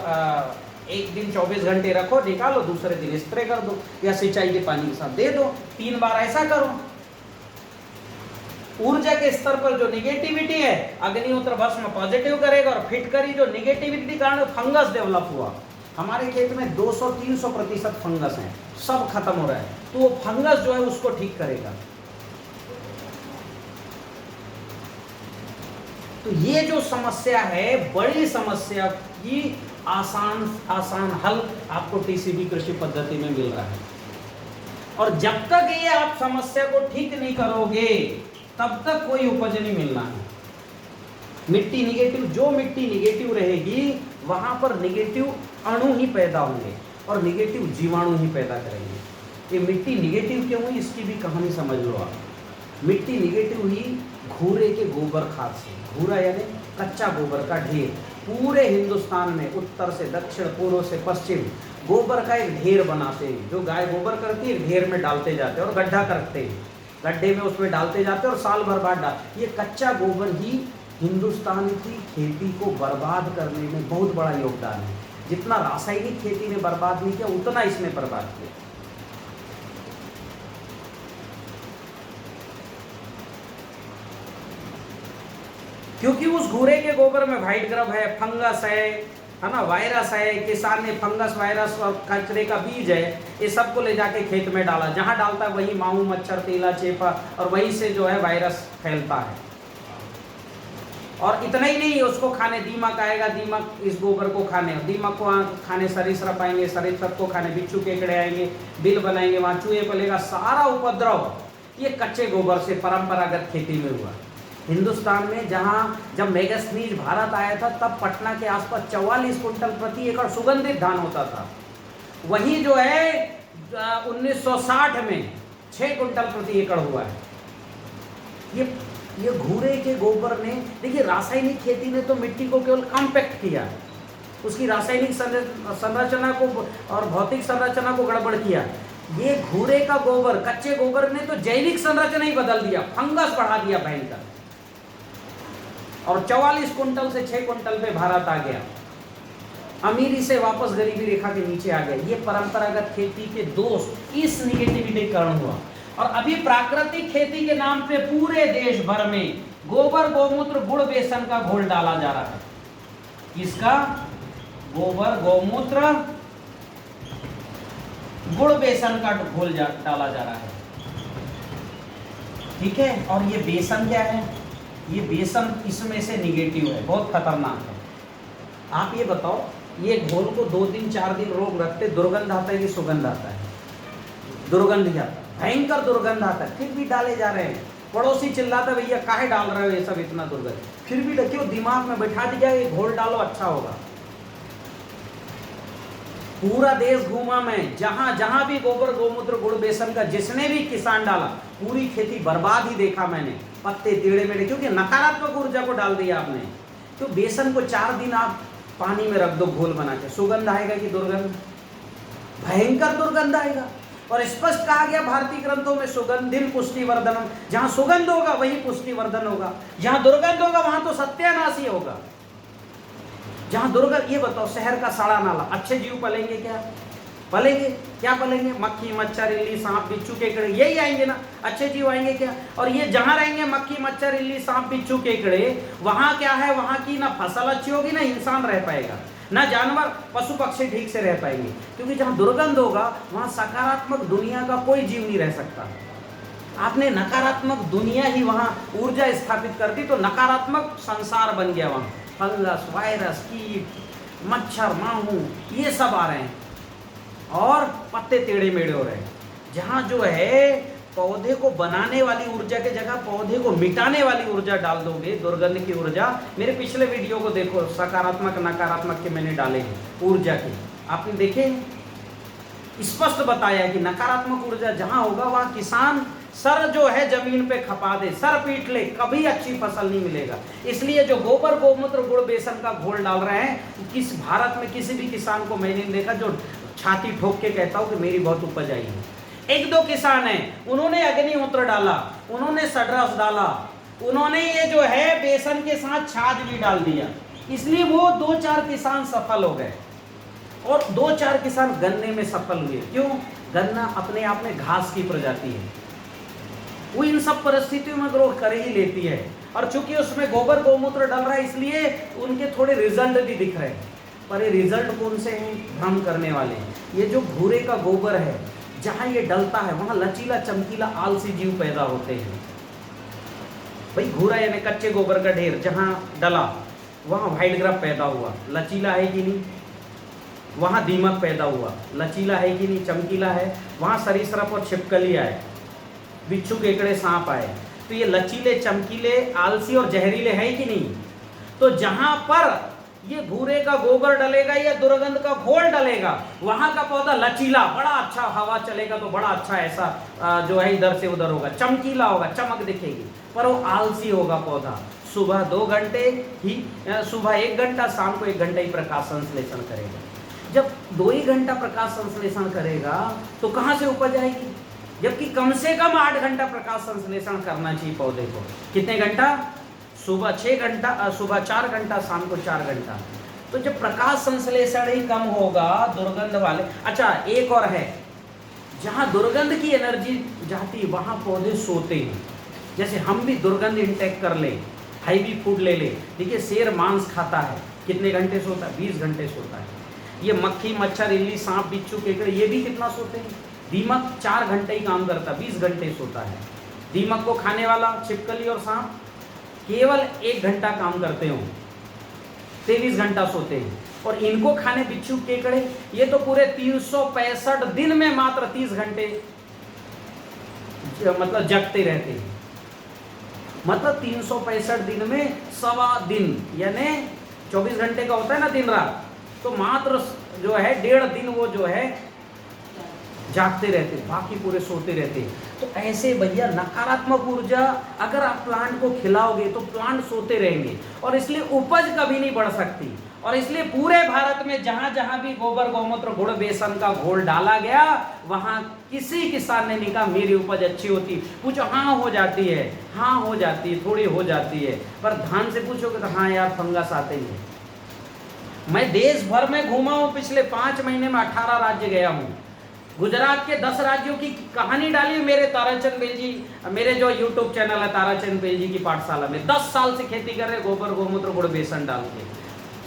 एक दिन 24 घंटे रखो, निकालो, दूसरे दिन स्प्रे कर दो या सिंचाई के पानी के साथ दे दो। 3 बार ऐसा करो। ऊर्जा के स्तर पर जो निगेटिविटी है, अग्निहोत्र भस्म पॉजिटिव करेगा और फिटकरी जो निगेटिविटी के कारण फंगस डेवलप हुआ, हमारे खेत में 200-300% फंगस है, सब खत्म हो रहा है, तो वो फंगस जो है उसको ठीक करेगा। तो ये जो समस्या है, बड़ी समस्या की आसान हल आपको टीसीबी कृषि पद्धति में मिल रहा है। और जब तक ये आप समस्या को ठीक नहीं करोगे तब तक कोई उपज नहीं मिलना है। मिट्टी निगेटिव, जो मिट्टी निगेटिव रहेगी वहां पर निगेटिव अणु ही पैदा होंगे और निगेटिव जीवाणु ही पैदा करेंगे। ये मिट्टी निगेटिव क्यों हुई, इसकी भी कहानी समझ लो आप। मिट्टी निगेटिव हुई घूरे के गोबर खाद से। घूरा यानी कच्चा गोबर का ढेर। पूरे हिंदुस्तान में उत्तर से दक्षिण, पूर्व से पश्चिम गोबर का एक ढेर बनाते हैं। जो गाय गोबर करती है ढेर में डालते जाते हैं और गड्ढा करते हैं, गड्ढे में उसमें डालते जाते हैं और साल भर बाद डाल। ये कच्चा गोबर ही हिंदुस्तान की खेती को बर्बाद करने में बहुत बड़ा योगदान है। जितना रासायनिक खेती ने बर्बाद नहीं किया उतना इसने बर्बाद किया। क्योंकि उस घूरे के गोबर में व्हाइट ग्रब है, फंगस है ना, वायरस है। किसान ने फंगस, वायरस और कचरे का बीज है, ये सबको ले जाके खेत में डाला। जहां डालता है वही माहू, मच्छर, तीला, चेपा और वहीं से जो है वायरस फैलता है। और इतना ही नहीं, उसको खाने दीमक आएगा, दीमक इस गोबर को खाने, दीमक को खाने सरीसृप आएंगे, सरीसृप को खाने बिच्छू केकड़े आएंगे, बिल बनाएंगे, वहाँ चूहे पलेगा। सारा उपद्रव ये कच्चे गोबर से परंपरागत खेती में हुआ। हिंदुस्तान में जब मैगनीज भारत आया था तब पटना के आसपास 44 कुंटल प्रति एकड़ सुगंधित धान होता था। वहीं जो है 1960 में 6 कुंटल प्रति एकड़ हुआ है। ये घूरे के गोबर ने, देखिए रासायनिक खेती ने तो मिट्टी को केवल कॉम्पैक्ट किया, उसकी रासायनिक संरचना को और भौतिक संरचना को गड़बड़ किया। ये घूरे का गोबर, कच्चे गोबर ने तो जैविक संरचना ही बदल दिया, फंगस बढ़ा दिया भयंकर। और 44 कुंटल से 6 कुंटल पे भारत आ गया, अमीरी से वापस गरीबी रेखा के नीचे आ गया। ये परंपरागत खेती के दोष इस निगेटिविटी के कारण हुआ। और अभी प्राकृतिक खेती के नाम पे पूरे देश भर में गोबर, गौमूत्र, गुड़, बेसन का घोल डाला जा रहा है। किसका? गोबर, गौमूत्र, गुड़, बेसन का घोल डाला जा रहा है। ठीक है। और ये बेसन क्या है? ये बेसन इसमें से निगेटिव है, बहुत खतरनाक है। आप ये बताओ, ये घोल को 2 दिन 4 दिन रोक रखते, दुर्गंध आता है कि सुगंध आता है? दुर्गंध ही आता है, भयंकर दुर्गंध आता है, फिर भी डाले जा रहे हैं। पड़ोसी चिल्लाता, भैया काहे डाल रहे हो ये सब इतना दुर्गंध, फिर भी क्यों? दिमाग में बैठा दिया ये घोल डालो अच्छा होगा। पूरा देश घूमा मैं, जहां जहां भी गोबर, गौमूत्र, गुड़, बेसन का जिसने भी किसान डाला, पूरी खेती बर्बाद ही देखा मैंने, पत्ते टेढ़े मेढ़े, क्योंकि नकारात्मक ऊर्जा को डाल दिया आपने। तो बेसन को 4 दिन आप पानी में रख दो घोल बना के, सुगंध आएगा कि दुर्गंध? भयंकर दुर्गंध आएगा। और स्पष्ट कहा गया भारतीय ग्रंथों में, सुगंधिम पुष्टिवर्धनम, जहां सुगंध होगा वही पुष्टिवर्धन होगा, जहां दुर्गंध होगा वहां तो सत्यानाश ही होगा। जहां दुर्गंध, ये बताओ शहर का सड़ा नाला, अच्छे जीव पलेंगे क्या? पलेंगे क्या? पलेंगे मक्खी, मच्छर, इल्ली, सांप, बिच्छू, केकड़े, यही आएंगे ना, अच्छे जीव आएंगे क्या? और ये जहां रहेंगे मक्खी, मच्छर, इल्ली, सांप, बिच्छू, केकड़े, वहां क्या है? वहां की ना फसल अच्छी होगी, ना इंसान रह पाएगा, ना जानवर, पशु पक्षी ठीक से रह पाएंगे। क्योंकि जहां दुर्गंध होगा वहां सकारात्मक दुनिया का कोई जीव नहीं रह सकता। आपने नकारात्मक दुनिया ही वहां ऊर्जा स्थापित कर दी, तो नकारात्मक संसार बन गया। वहां फंगस, वायरस, कीट, मच्छर, माहू, ये सब आ रहे हैं और पत्ते टेढ़े मेढ़े हो रहे हैं। जहां जो है पौधे को बनाने वाली ऊर्जा के जगह पौधे को मिटाने वाली ऊर्जा डाल दोगे, दुर्गंध की ऊर्जा। मेरे पिछले वीडियो को देखो, सकारात्मक नकारात्मक के मैंने डाले हैं ऊर्जा के, आपने देखे? स्पष्ट बताया कि नकारात्मक ऊर्जा जहां होगा वहां किसान सर जो है जमीन पे खपा दे, सर पीट ले, कभी अच्छी फसल नहीं मिलेगा। इसलिए जो गोबर गोमूत्र गुड़ बेसन का घोल डाल रहे हैं, किस भारत में किसी भी किसान को मैंने नहीं देखा जो छाती ठोक के कहता हूं कि मेरी बहुत उपज आई है। एक दो किसान हैं, उन्होंने अग्निहोत्र डाला, उन्होंने सडरस डाला, उन्होंने ये जो है बेसन के साथ छाछ भी डाल दिया, इसलिए वो 2-4 किसान सफल हो गए और 2-4 किसान गन्ने में सफल हुए। क्यों? गन्ना अपने आप में घास की प्रजाति है, वो इन सब परिस्थितियों में ग्रो कर ही लेती है, और चूंकि उसमें गोबर गोमूत्र डल रहा है इसलिए उनके थोड़े रिजल्ट भी दिख रहे हैं। पर ये रिजल्ट कौन से हैं? भ्रम करने वाले हैं। ये जो भूरे का गोबर है, जहां ये डलता है वहां लचीला चमकीला आलसी जीव पैदा होते हैं। भाई भूरा यानी कच्चे गोबर का ढेर जहां डला वहां व्हाइट ग्राफ पैदा हुआ, लचीला है कि नहीं? वहां दीमक पैदा हुआ, लचीला है कि नहीं? चमकीला है। वहां सरीसृप और छिपकली आए, बिच्छू केकड़े सांप आए, तो ये लचीले चमकीले आलसी और जहरीले हैं कि नहीं? तो जहां पर ये भूरे का गोबर डलेगा या दुर्गंध का घोल डलेगा, वहां का पौधा लचीला, बड़ा अच्छा, हवा चलेगा तो बड़ा अच्छा ऐसा जो है इधर से उधर होगा, चमकीला होगा, चमक दिखेगी, पर वो आलसी होगा पौधा। सुबह 2 घंटे ही, सुबह 1 घंटा, शाम को 1 घंटा ही प्रकाश संश्लेषण करेगा। जब 2 ही घंटा प्रकाश संश्लेषण करेगा तो कहां से उपज आएगी? जबकि कम से कम 8 घंटा प्रकाश संश्लेषण करना चाहिए पौधे को। कितने घंटा? सुबह 6 घंटा, सुबह 4 घंटा, शाम को 4 घंटा। तो जब प्रकाश संश्लेषण ही कम होगा दुर्गंध वाले, अच्छा एक और है, जहां दुर्गंध की एनर्जी जाती है वहां पौधे सोते हैं। जैसे हम भी दुर्गंध इंटेक कर ले, हैवी फूड ले ले, देखिए शेर मांस खाता है, कितने घंटे सोता है? 20 घंटे सोता है। ये मक्खी, मच्छर, इल्ली, सांप, बिच्छू, केकड़े, ये भी कितना सोते हैं? दीमक 4 घंटे ही काम करता, 20 घंटे सोता है। दीमक को खाने वाला छिपकली और सांप केवल 1 घंटा काम करते हो, 23 घंटा सोते हैं। और इनको खाने बिच्छू, केकड़े, ये तो पूरे 365 दिन में मात्र 30 घंटे मतलब जगते रहते हैं। मतलब 365 दिन में सवा दिन, यानी 24 घंटे का होता है ना दिन रात, तो मात्र जो है 1.5 दिन वो जो है जागते रहते, बाकी पूरे सोते रहते। तो ऐसे भैया नकारात्मक ऊर्जा अगर आप प्लांट को खिलाओगे तो प्लांट सोते रहेंगे, और इसलिए उपज कभी नहीं बढ़ सकती। और इसलिए पूरे भारत में जहां जहां भी गोबर गोमूत्र गुड़ बेसन का घोल डाला गया, वहां किसी किसान ने नहीं कहा मेरी उपज अच्छी होती। पूछो, हाँ हो जाती है, हाँ हो जाती है, थोड़ी हो जाती है, पर धान से पूछोगे तो हाँ यार फंगस आते ही है। मैं देश भर में घूमा हूं, पिछले 5 महीने में 18 राज्य गया हूं। गुजरात के 10 राज्यों की कहानी डाली है मेरे ताराचंद बेल जी, मेरे जो यूट्यूब चैनल है ताराचंद बेल जी की पाठशाला में। 10 साल से खेती कर रहे, गोबर गोमूत्र गुड़ बेसन डाल के,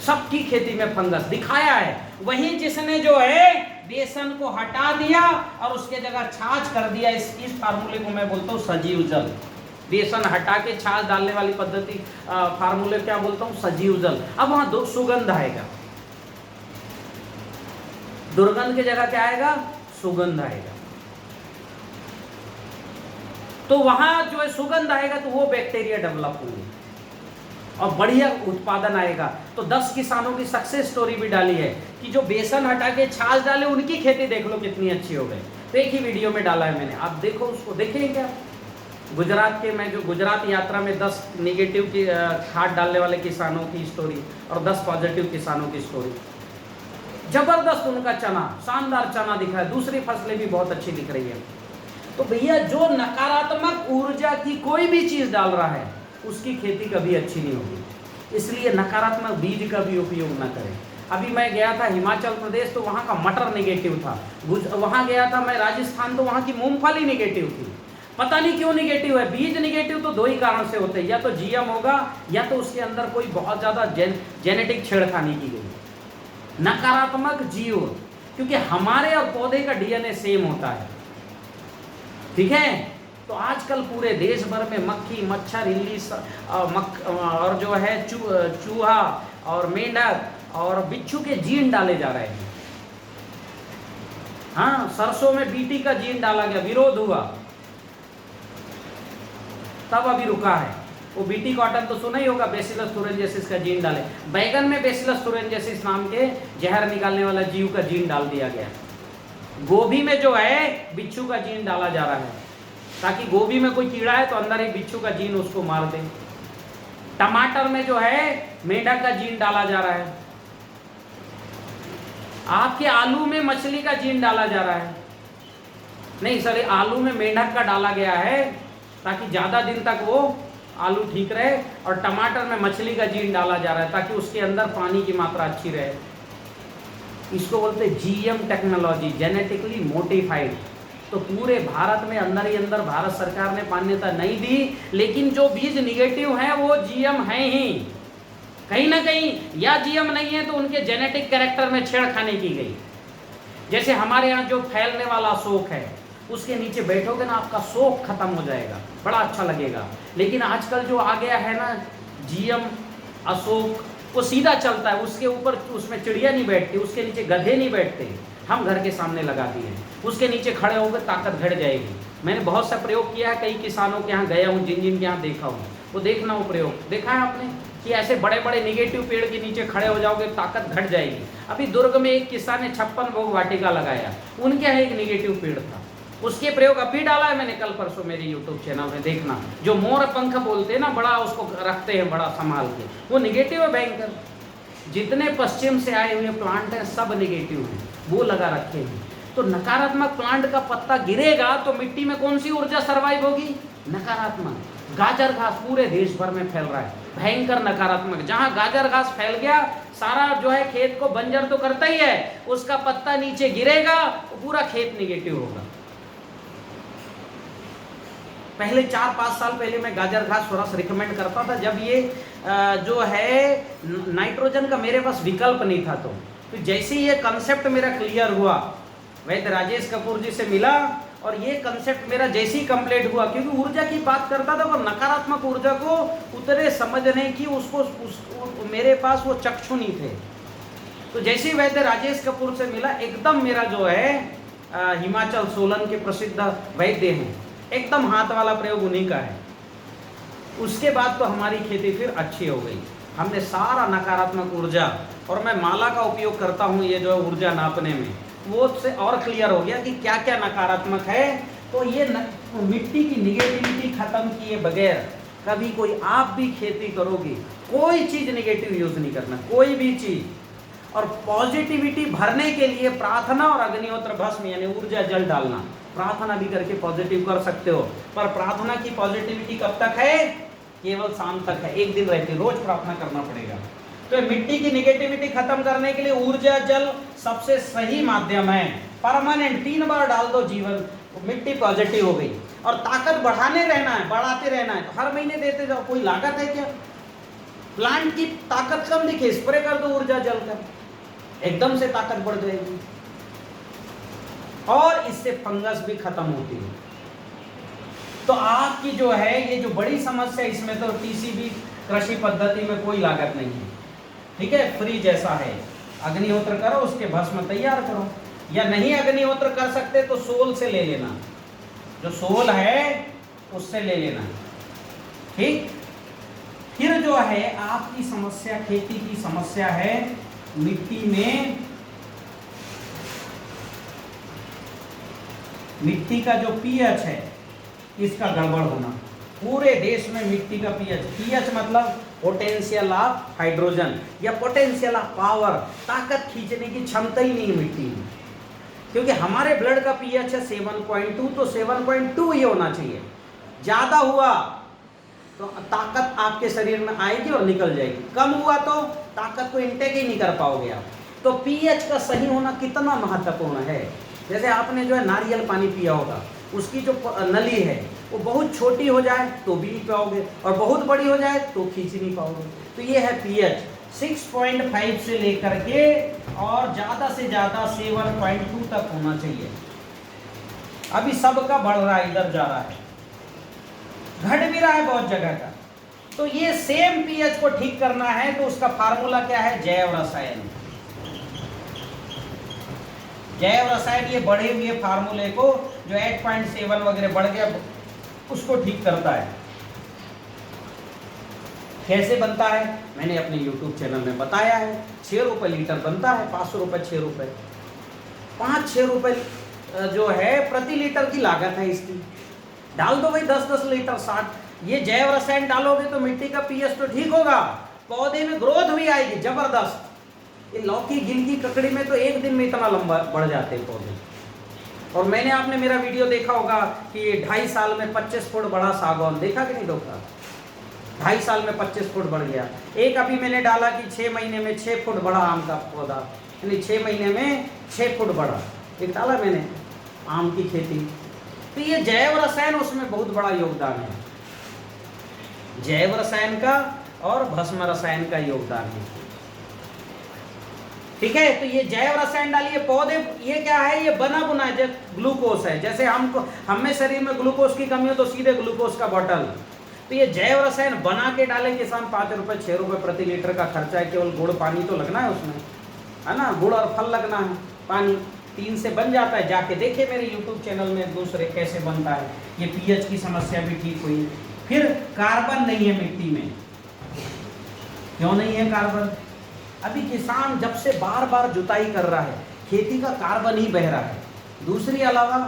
सबकी खेती में फंगस दिखाया है। वहीं जिसने जो है बेसन को हटा दिया और उसके जगह छाछ कर दिया, इस फार्मूले को मैं बोलता हूँ सजीव जल। बेसन हटा के छाछ डालने वाली पद्धति, फार्मूले क्या बोलता हूँ? सजीव जल। अब वहां सुगंध आएगा, दुर्गंध की जगह क्या आएगा? सुगंध आएगा। तो वहां जो है सुगंध आएगा तो वो बैक्टीरिया डेवलप होंगे और बढ़िया उत्पादन आएगा। तो 10 किसानों की सक्सेस स्टोरी भी डाली है कि जो बेसन हटा के छाछ डाले उनकी खेती देख लो कितनी अच्छी हो गई। तो एक ही वीडियो में डाला है मैंने, आप देखो उसको, देखेंगे क्या? गुजरात के, मैं जो गुजरात यात्रा में 10 नेगेटिव की खाद डालने वाले किसानों की स्टोरी और 10 पॉजिटिव किसानों की स्टोरी, जबरदस्त उनका चना, शानदार चना दिखा है, दूसरी फसलें भी बहुत अच्छी दिख रही है। तो भैया जो नकारात्मक ऊर्जा की कोई भी चीज डाल रहा है उसकी खेती कभी अच्छी नहीं होगी। इसलिए नकारात्मक बीज का भी उपयोग न करें। अभी मैं गया था हिमाचल प्रदेश, तो वहाँ का मटर नेगेटिव था। वहाँ गया था मैं राजस्थान, तो वहाँ की मूंगफली नेगेटिव थी। पता नहीं क्यों नेगेटिव है। बीज नेगेटिव तो 2 ही कारण से होते हैं, या तो जीएम होगा या तो उसके अंदर कोई बहुत ज़्यादा जेनेटिक छेड़खानी की गई, नकारात्मक जीव, क्योंकि हमारे और पौधे का डीएनए सेम होता है, ठीक है। तो आजकल पूरे देश भर में मक्खी, मच्छर, इल्ली और जो है चूहा और मेंढक और बिच्छू के जीन डाले जा रहे हैं। हाँ, सरसों में बीटी का जीन डाला गया, विरोध हुआ, तब अभी रुका है। वो बीटी कॉटन तो सुना ही होगा, बेसिलस thuringiensis का जीन डाले। बैगन में बेसिलस thuringiensis नाम के जहर निकालने वाला जीव का जीन डाल दिया गया। गोभी में जो है बिच्छू का जीन डाला जा रहा है। ताकि गोभी में कोई कीड़ा है तो अंदर एक बिच्छू का जीन उसको मार दे। टमाटर में जो है मेंढक का जीन डाला जा रहा है। आपके आलू में मछली का जीन डाला जा रहा है, नहीं सर, आलू में मेंढक का डाला गया है ताकि ज़्यादा दिन तक वो आलू ठीक रहे, और टमाटर में मछली का जीन डाला जा रहा है ताकि उसके अंदर पानी की मात्रा अच्छी रहे। इसको बोलते हैं जीएम टेक्नोलॉजी, जेनेटिकली मोडिफाइड। तो पूरे भारत में अंदर ही अंदर भारत सरकार ने मान्यता नहीं दी, लेकिन जो बीज निगेटिव हैं वो जीएम हैं ही। कहीं ना कहीं या जीएम नहीं है तो उनके जेनेटिक कैरेक्टर में छेड़खानी की गई। जैसे हमारे यहाँ जो फैलने वाला शोक है, उसके नीचे बैठोगे ना आपका शोक खत्म हो जाएगा, बड़ा अच्छा लगेगा। लेकिन आजकल जो आ गया है ना जीएम अशोक, वो सीधा चलता है, उसके ऊपर उसमें चिड़िया नहीं बैठती, उसके नीचे गधे नहीं बैठते, हम घर के सामने लगा दिए हैं। उसके नीचे खड़े होकर ताकत घट जाएगी। मैंने बहुत सा प्रयोग किया है, कई किसानों के यहाँ गया हूँ, जिन जिन के यहाँ देखा हूँ, वो देखना वो प्रयोग देखा है आपने कि ऐसे बड़े बड़े निगेटिव पेड़ के नीचे खड़े हो जाओगे ताकत घट जाएगी। अभी दुर्ग में एक किसान ने 56 भोग वाटिका लगाया, उनके यहाँ एक निगेटिव पेड़ था, उसके प्रयोग अभी डाला है मैंने कल परसों मेरे यूट्यूब चैनल में, देखना। जो मोर पंख बोलते हैं ना, बड़ा उसको रखते हैं बड़ा संभाल के, वो निगेटिव है भयंकर। जितने पश्चिम से आए हुए प्लांट हैं सब निगेटिव हैं, वो लगा रखे हैं। तो नकारात्मक प्लांट का पत्ता गिरेगा तो मिट्टी में कौन सी ऊर्जा सर्वाइव होगी? नकारात्मक। गाजर घास पूरे देश भर में फैल रहा है, भयंकर नकारात्मक। जहां गाजर घास फैल गया, सारा जो है खेत को बंजर तो करता ही है, उसका पत्ता नीचे गिरेगा तो पूरा खेत निगेटिव होगा। पहले 4-5 साल पहले मैं गाजर घास थोड़ा सा रिकमेंड करता था, जब ये जो है नाइट्रोजन का मेरे पास विकल्प नहीं था। तो जैसे ही ये कंसेप्ट मेरा क्लियर हुआ, वैद्य राजेश कपूर जी से मिला, और ये कंसेप्ट मेरा जैसे ही कंप्लीट हुआ, क्योंकि ऊर्जा की बात करता था, पर नकारात्मक ऊर्जा को उतरे समझने की उसको मेरे पास वो चक्षु नहीं थे। तो जैसे ही वैद्य राजेश कपूर से मिला, एकदम मेरा जो है हिमाचल सोलन के प्रसिद्ध वैद्य हैं, एकदम हाथ वाला प्रयोग उन्हीं का है। उसके बाद तो हमारी खेती फिर अच्छी हो गई। हमने सारा नकारात्मक ऊर्जा, और मैं माला का उपयोग करता हूँ ये जो है ऊर्जा नापने में, वो से और क्लियर हो गया कि क्या क्या नकारात्मक है। तो ये मिट्टी की निगेटिविटी खत्म किए बगैर कभी कोई आप भी खेती करोगे, कोई चीज़ निगेटिव यूज नहीं करना, कोई भी चीज़। और पॉजिटिविटी भरने के लिए प्रार्थना और अग्निहोत्र भस्म यानी ऊर्जा जल डालना, प्रार्थना भी करके पॉजिटिव कर सकते हो। पर प्रार्थना की पॉजिटिविटी कब तक है? केवल शाम तक है, एक दिन रहती, रोज प्रार्थना करना पड़ेगा। तो मिट्टी की निगेटिविटी खत्म करने के लिए ऊर्जा जल सबसे सही माध्यम है। परमानेंट 3 बार डाल दो, जीवन मिट्टी पॉजिटिव हो गई। और ताकत बढ़ाने रहना है, बढ़ाते रहना है, तो हर महीने देते जाओ, कोई लागत है क्या? प्लांट की ताकत कम दिखे, स्प्रे कर दो ऊर्जा जल कर, एकदम से ताकत बढ़ जाएगी, और इससे फंगस भी खत्म होती है। तो आपकी जो है ये जो बड़ी समस्या, इसमें तो टीसीबी कृषि पद्धति में कोई लागत नहीं है, ठीक है, फ्री जैसा है। अग्निहोत्र करो, उसके भस्म तैयार करो, या नहीं अग्निहोत्र कर सकते तो सोल से ले लेना, जो सोल है उससे ले लेना, ठीक। फिर जो है आपकी समस्या, खेती की समस्या है मिट्टी में, मिट्टी का जो पीएच है इसका गड़बड़ होना। पूरे देश में मिट्टी का पीएच मतलब पोटेंशियल ऑफ हाइड्रोजन या पोटेंशियल ऑफ पावर, ताकत खींचने की क्षमता ही नहीं है मिट्टी में। क्योंकि हमारे ब्लड का पीएच है 7.2, तो 7.2 ही होना चाहिए। ज़्यादा हुआ तो ताकत आपके शरीर में आएगी और निकल जाएगी, कम हुआ तो ताकत को इंटेक ही नहीं कर पाओगे आप। तो पीएच का सही होना कितना महत्वपूर्ण है। जैसे आपने जो है नारियल पानी पिया होगा, उसकी जो नली है वो बहुत छोटी हो जाए तो भी नहीं पाओगे, और बहुत बड़ी हो जाए तो खींच नहीं पाओगे। तो ये है पीएच 6.5 से लेकर के और ज़्यादा से ज़्यादा 7.2 तक होना चाहिए। अभी सबका बढ़ रहा है, इधर जा रहा है, घट भी रहा है बहुत जगह का। तो ये सेम पीएच को ठीक करना है तो उसका फार्मूला क्या है? जैव रसायन। जैव रसायन ये बढ़े हुए फार्मूले को जो 8.7 वगैरह बढ़ गया उसको ठीक करता है। कैसे बनता है मैंने अपने YouTube चैनल में बताया है। 6 रुपये लीटर बनता है, 500 रुपये 6 रुपये, 5-6 रुपये जो है प्रति लीटर की लागत है इसकी। डाल दो भाई 10-10 लीटर 60। ये जैव रसायन डालोगे तो मिट्टी का पीएच तो ठीक होगा, पौधे में ग्रोथ भी आएगी जबरदस्त। ये लौकी गिलकी ककड़ी में तो एक दिन में इतना लंबा बढ़ जाते हैं पौधे। और मैंने आपने मेरा वीडियो देखा होगा कि 2.5 साल में 25 फुट बड़ा सागौन, देखा कि नहीं देखा? 2.5 साल में 25 फुट बढ़ गया। एक अभी मैंने डाला कि 6 महीने में 6 फुट बड़ा आम का पौधा, यानी 6 महीने में 6 फुट बड़ा एक डाला मैंने आम की खेती। तो ये जैव रसायन उसमें बहुत बड़ा योगदान है, जैव रसायन का और भस्म रसायन का योगदान है। ठीक है, तो ये जैव रसायन डालिए पौधे, ये क्या है, ये बना बुना है, ग्लूकोज है। जैसे हमको हमें शरीर में ग्लूकोज की कमी हो तो सीधे ग्लूकोज का बॉटल। तो ये जैव रसायन बना के डाले किसान, 5 रुपए 6 रुपए प्रति लीटर का खर्चा है, केवल गुड़ पानी तो लगना है उसमें, है ना, गुड़ और फल लगना है, पानी 3 से बन जाता है। जाके देखिए मेरे यूट्यूब चैनल में दूसरे कैसे बनता है। ये पीएच की समस्या भी ठीक हुई। फिर कार्बन नहीं है मिट्टी में, क्यों नहीं है कार्बन? अभी किसान जब से बार बार जुताई कर रहा है, खेती का कार्बन ही बह रहा है। दूसरी अलावा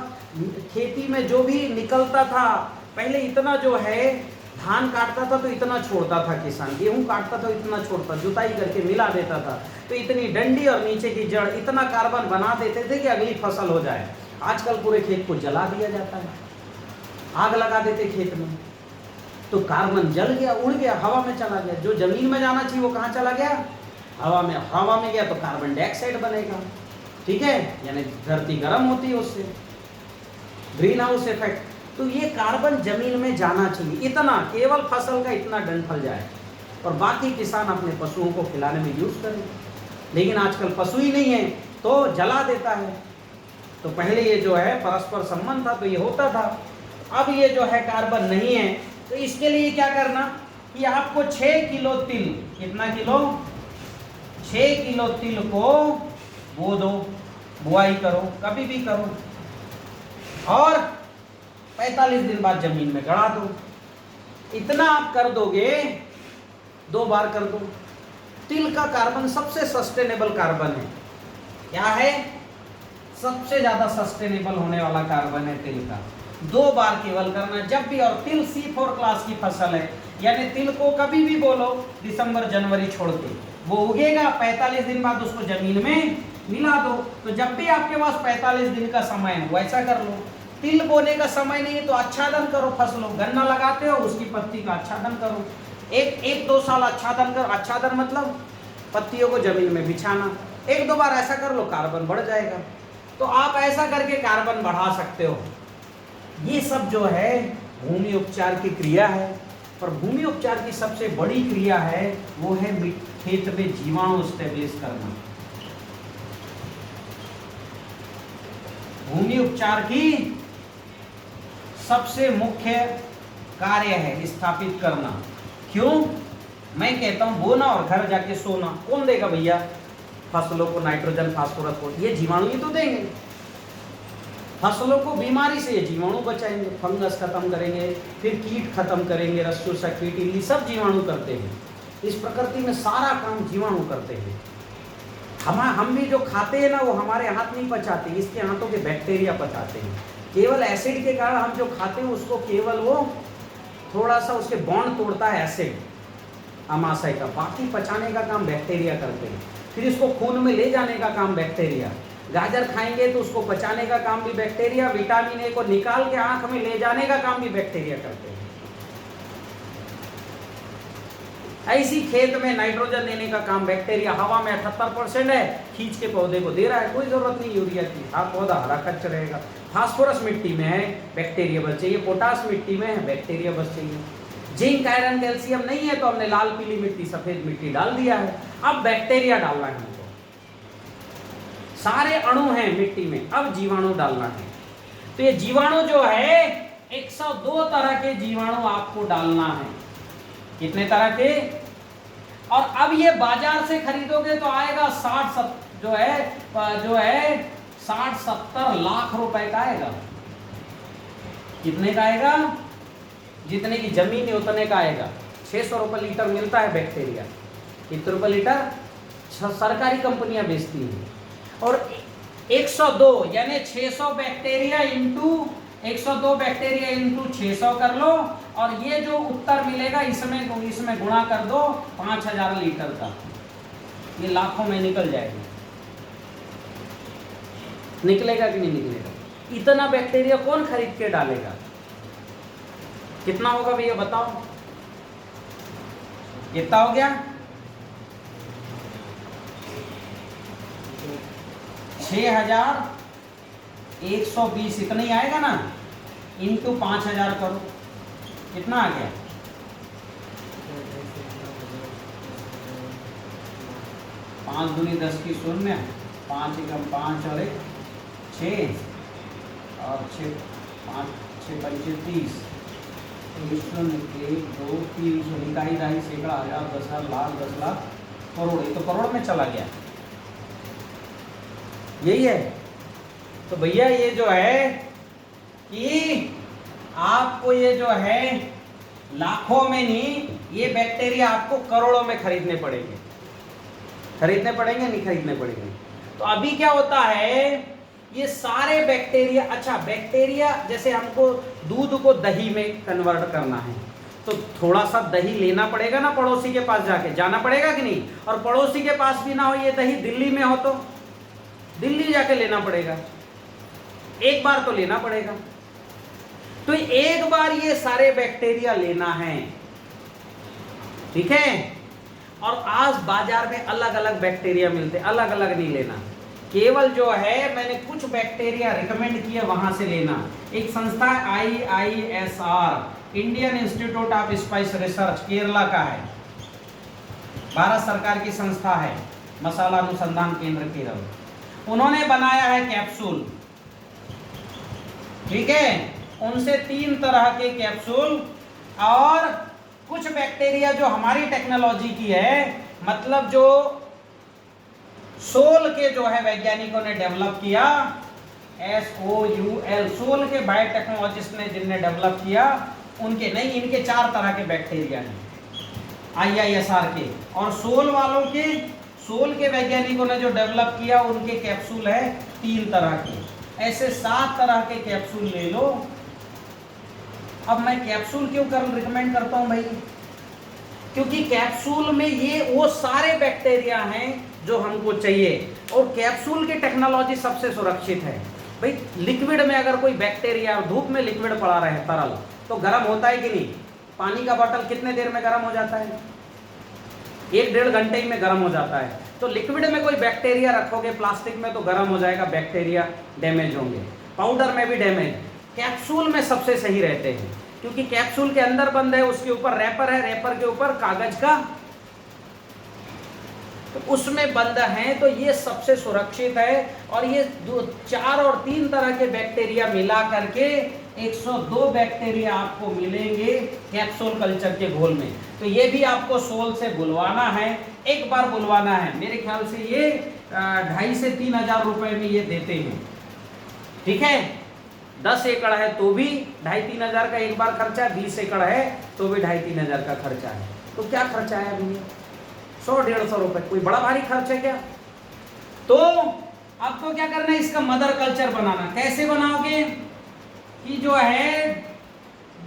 खेती में जो भी निकलता था पहले, इतना जो है धान काटता था तो इतना छोड़ता था किसान, गेहूं काटता था इतना छोड़ता, जुताई करके मिला देता था तो इतनी डंडी और नीचे की जड़ इतना कार्बन बना देते थे कि अगली फसल हो जाए। आजकल पूरे खेत को जला दिया जाता है, आग लगा देते खेत में, तो कार्बन जल गया, उड़ गया, हवा में चला गया। जो जमीन में जाना चाहिए वो कहाँ चला गया? हवा में। हवा में गया तो कार्बन डाइऑक्साइड बनेगा, ठीक है, यानी धरती गर्म होती है उससे, ग्रीन हाउस इफेक्ट। तो ये कार्बन जमीन में जाना चाहिए, इतना, केवल फसल का इतना डंठल जाए और बाकी किसान अपने पशुओं को खिलाने में यूज करें। लेकिन आजकल पशु ही नहीं है तो जला देता है। तो पहले ये जो है परस्पर संबंध था तो ये होता था, अब ये जो है कार्बन नहीं है। तो इसके लिए क्या करना कि आपको 6 किलो तिल, कितना किलो? 6 किलो तिल को बो दो, बुआई करो, कभी भी करो, और 45 दिन बाद जमीन में गड़ा दो। इतना आप कर दोगे, 2 बार कर दो। तिल का कार्बन सबसे सस्टेनेबल कार्बन है। क्या है? सबसे ज्यादा सस्टेनेबल होने वाला कार्बन है तिल का। 2 बार केवल करना जब भी। और तिल C4 क्लास की फसल है, यानी तिल को कभी भी बोलो दिसंबर जनवरी छोड़ के, वो उगेगा, 45 दिन बाद उसको जमीन में मिला दो। तो जब भी आपके पास 45 दिन का समय है वैसा कर लो। तिल बोने का समय नहीं है तो आच्छादन करो फसलों, गन्ना लगाते हो उसकी पत्ती का आच्छादन करो, 1-2 साल आच्छादन कर। आच्छादन मतलब पत्तियों को जमीन में बिछाना, 1-2 बार ऐसा कर लो, कार्बन बढ़ जाएगा। तो आप ऐसा करके कार्बन बढ़ा सकते हो। ये सब जो है भूमि उपचार की क्रिया है। और भूमि उपचार की सबसे बड़ी क्रिया है वो है खेत में जीवाणु स्टेब्लिश करना। भूमि उपचार की सबसे मुख्य कार्य है स्थापित करना। क्यों? मैं कहता हूं बोना और घर जाके सोना। कौन देगा भैया फसलों को नाइट्रोजन फास्फोरस को? ये जीवाणु ही तो देंगे फसलों को। बीमारी से ये जीवाणु बचाएंगे, फंगस खत्म करेंगे, फिर कीट खत्म करेंगे, रस्सों कीट, इल्ली सब जीवाणु करते हैं। इस प्रकृति में सारा काम जीवाणु करते हैं। हम भी जो खाते हैं ना वो हमारे हाथ नहीं पचाते, इसके हाथों के बैक्टीरिया पचाते हैं। केवल एसिड के कारण हम जो खाते हैं उसको केवल वो थोड़ा सा उसके बॉन्ड तोड़ता है एसिड अमाशय का, बाकी पचाने का काम बैक्टीरिया करते हैं। फिर इसको खून में ले जाने का काम बैक्टीरिया। गाजर खाएंगे तो उसको पचाने का काम भी बैक्टीरिया, विटामिन ए को निकाल के आंख में ले जाने का काम भी बैक्टीरिया करते हैं। ऐसी खेत में नाइट्रोजन देने का काम बैक्टीरिया। हवा में 78% है, खींच के पौधे को दे रहा है, कोई जरूरत नहीं यूरिया की, पौधा हरा कच्चा रहेगा। फास्फोरस मिट्टी में है, बैक्टीरिया बस चाहिए। पोटास मिट्टी में है, बैक्टीरिया बस चाहिए। जिंक, आयरन, कैल्शियम नहीं है तो हमने लाल पीली मिट्टी, सफेद मिट्टी डाल दिया है। अब बैक्टीरिया डालना है हमको। सारे अणु हैं मिट्टी में, अब जीवाणु डालना है। तो ये जीवाणु जो है 102 तरह के जीवाणु आपको डालना है। कितने तरह के? और अब ये बाजार से खरीदोगे तो आएगा 60-70 लाख रुपए का आएगा। कितने का आएगा? जितने की जमीन है उतने का आएगा। 600 रुपए लीटर मिलता है बैक्टीरिया। कितने रुपए लीटर? सरकारी कंपनियां बेचती हैं। और 102 यानी 600 बैक्टीरिया इंटू 102 बैक्टीरिया इंटू 600 कर लो, और ये जो उत्तर मिलेगा इसमें गुणा कर दो 5000 लीटर का, ये लाखों में निकल जाएगा। निकलेगा कि नहीं निकलेगा? इतना बैक्टीरिया कौन खरीद के डालेगा? कितना होगा भैया बताओ, कितना हो गया? 6120 इतना ही आएगा ना, इंटू 5000 करो, कितना आ गया? 5 दूनी 10 की 0, 5 एकम 5 और 1 6 और 6 5 6 5 30, 1 2 3 इकाई ढाई सैकड़ा हजार 10,000 लाख 10 लाख करोड़, ये तो करोड़ में चला गया। यही है। तो भैया ये जो है कि आपको ये जो है लाखों में नहीं, ये बैक्टीरिया आपको करोड़ों में खरीदने पड़ेंगे। खरीदने पड़ेंगे नहीं खरीदने पड़ेंगे। तो अभी क्या होता है, ये सारे बैक्टीरिया, अच्छा बैक्टीरिया जैसे हमको दूध को दही में कन्वर्ट करना है, तो थोड़ा सा दही लेना पड़ेगा ना, पड़ोसी के पास जाके जाना पड़ेगा कि नहीं? और पड़ोसी के पास भी ना हो, ये दही दिल्ली में हो तो दिल्ली जाके लेना पड़ेगा, एक बार तो लेना पड़ेगा। तो एक बार ये सारे बैक्टीरिया लेना है, ठीक है? और आज बाजार में अलग अलग बैक्टीरिया मिलते, अलग अलग नहीं लेना, केवल जो है मैंने कुछ बैक्टीरिया रिकमेंड किए वहां से लेना। एक संस्था IISR, Indian institute of spice research, Kerala का है, भारत सरकार की संस्था है, मसाला अनुसंधान केंद्र केरल, उन्होंने बनाया है कैप्सूल, ठीक है? उनसे 3 तरह के कैप्सूल, और कुछ बैक्टीरिया जो हमारी टेक्नोलॉजी की है, मतलब जो सोल के जो है वैज्ञानिकों ने डेवलप किया, SOUL, सोल के बायोटेक्नोलॉजिस्ट ने जिनने डेवलप किया, उनके नहीं, इनके 4 तरह के बैक्टीरिया हैं IISR के, और सोल वालों के, सोल के वैज्ञानिकों ने जो डेवलप किया उनके कैप्सूल है 3 तरह के। ऐसे 7 तरह के कैप्सूल ले लो। अब मैं कैप्सूल क्यों रिकमेंड करता हूं भाई? क्योंकि कैप्सूल में ये वो सारे बैक्टीरिया हैं जो हमको चाहिए, और कैप्सूल की टेक्नोलॉजी सबसे सुरक्षित है भाई। लिक्विड में अगर कोई बैक्टीरिया धूप में लिक्विड पड़ा रहे तरल, तो गर्म होता है कि नहीं? पानी का बोतल कितने देर में गर्म हो जाता है? 1-1.5 घंटे ही में गर्म हो जाता है। तो लिक्विड में कोई बैक्टीरिया रखोगे प्लास्टिक में तो गर्म हो जाएगा, बैक्टीरिया डैमेज होंगे, पाउडर में भी डैमेज। कैप्सूल में सबसे सही रहते हैं, क्योंकि कैप्सूल के अंदर बंद है, उसके ऊपर रैपर है, रैपर के ऊपर कागज का, तो उसमें बंद है, तो ये सबसे सुरक्षित है। और ये 4 और 3 तरह के बैक्टीरिया मिला करके 102 बैक्टीरिया आपको मिलेंगे कैप्सूल कल्चर के घोल में। तो ये भी आपको सोल से बुलवाना है, एक बार बुलवाना है। मेरे ख्याल से ये 2,500 से 3,000 रुपए में ये देते हैं, ठीक है? 10 एकड़ है तो भी 2,500-3,000 का एक बार खर्चा, 20 एकड़ है तो भी 2,500-3,000 का खर्चा है। तो क्या खर्चा है अभी? 100-150 रुपए, कोई बड़ा भारी खर्च है क्या? तो आपको क्या करना है, इसका मदर कल्चर बनाना। कैसे बनाओगे? कि जो है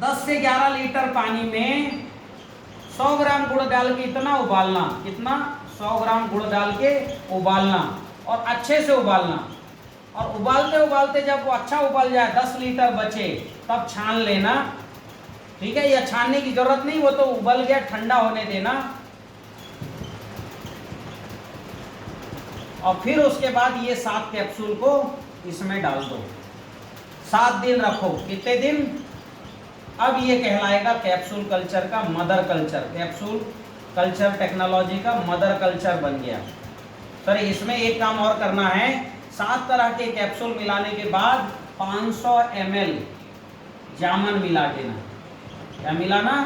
10 से 11 लीटर पानी में 100 ग्राम गुड़ डाल के इतना उबालना, कितना? 100 ग्राम गुड़ डाल के उबालना, और अच्छे से उबालना। और उबालते उबालते जब वो अच्छा उबल जाए, 10 लीटर बचे, तब छान लेना, ठीक है? या छानने की जरूरत नहीं, वो तो उबल गया, ठंडा होने देना। और फिर उसके बाद ये 7 कैप्सूल को इसमें डाल दो, 7 दिन रखो। कितने दिन? अब ये कहलाएगा कैप्सूल कल्चर का mother culture, capsule culture technology का मदर कल्चर बन गया। सर इसमें एक काम और करना है, 7 तरह के कैप्सूल मिलाने के बाद 500 ml जामन मिला देना। क्या मिलाना?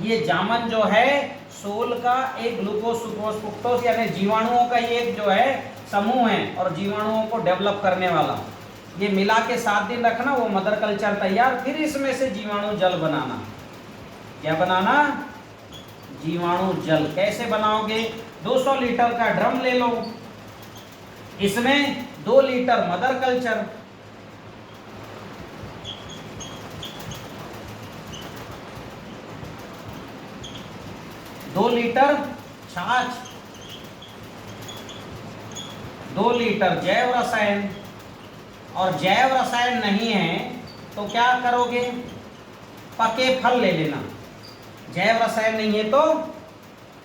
ये जामन जो है सोल का एक ग्लूकोज सुक्रोज फ्रुक्टोज यानी जीवाणुओं का ये एक जो है समूह है, और जीवाणुओं को डेवलप करने वाला, ये मिला के 7 दिन रखना, वो मदर कल्चर तैयार। फिर इसमें से जीवाणु जल बनाना। क्या बनाना? जीवाणु जल। कैसे बनाओगे? 200 लीटर का ड्रम ले लो, इसमें 2 लीटर मदर कल्चर, 2 लीटर छाछ, 2 लीटर जैव रसायन, और जैव रसायन नहीं है तो क्या करोगे, पके फल ले लेना। जैव रसायन नहीं है तो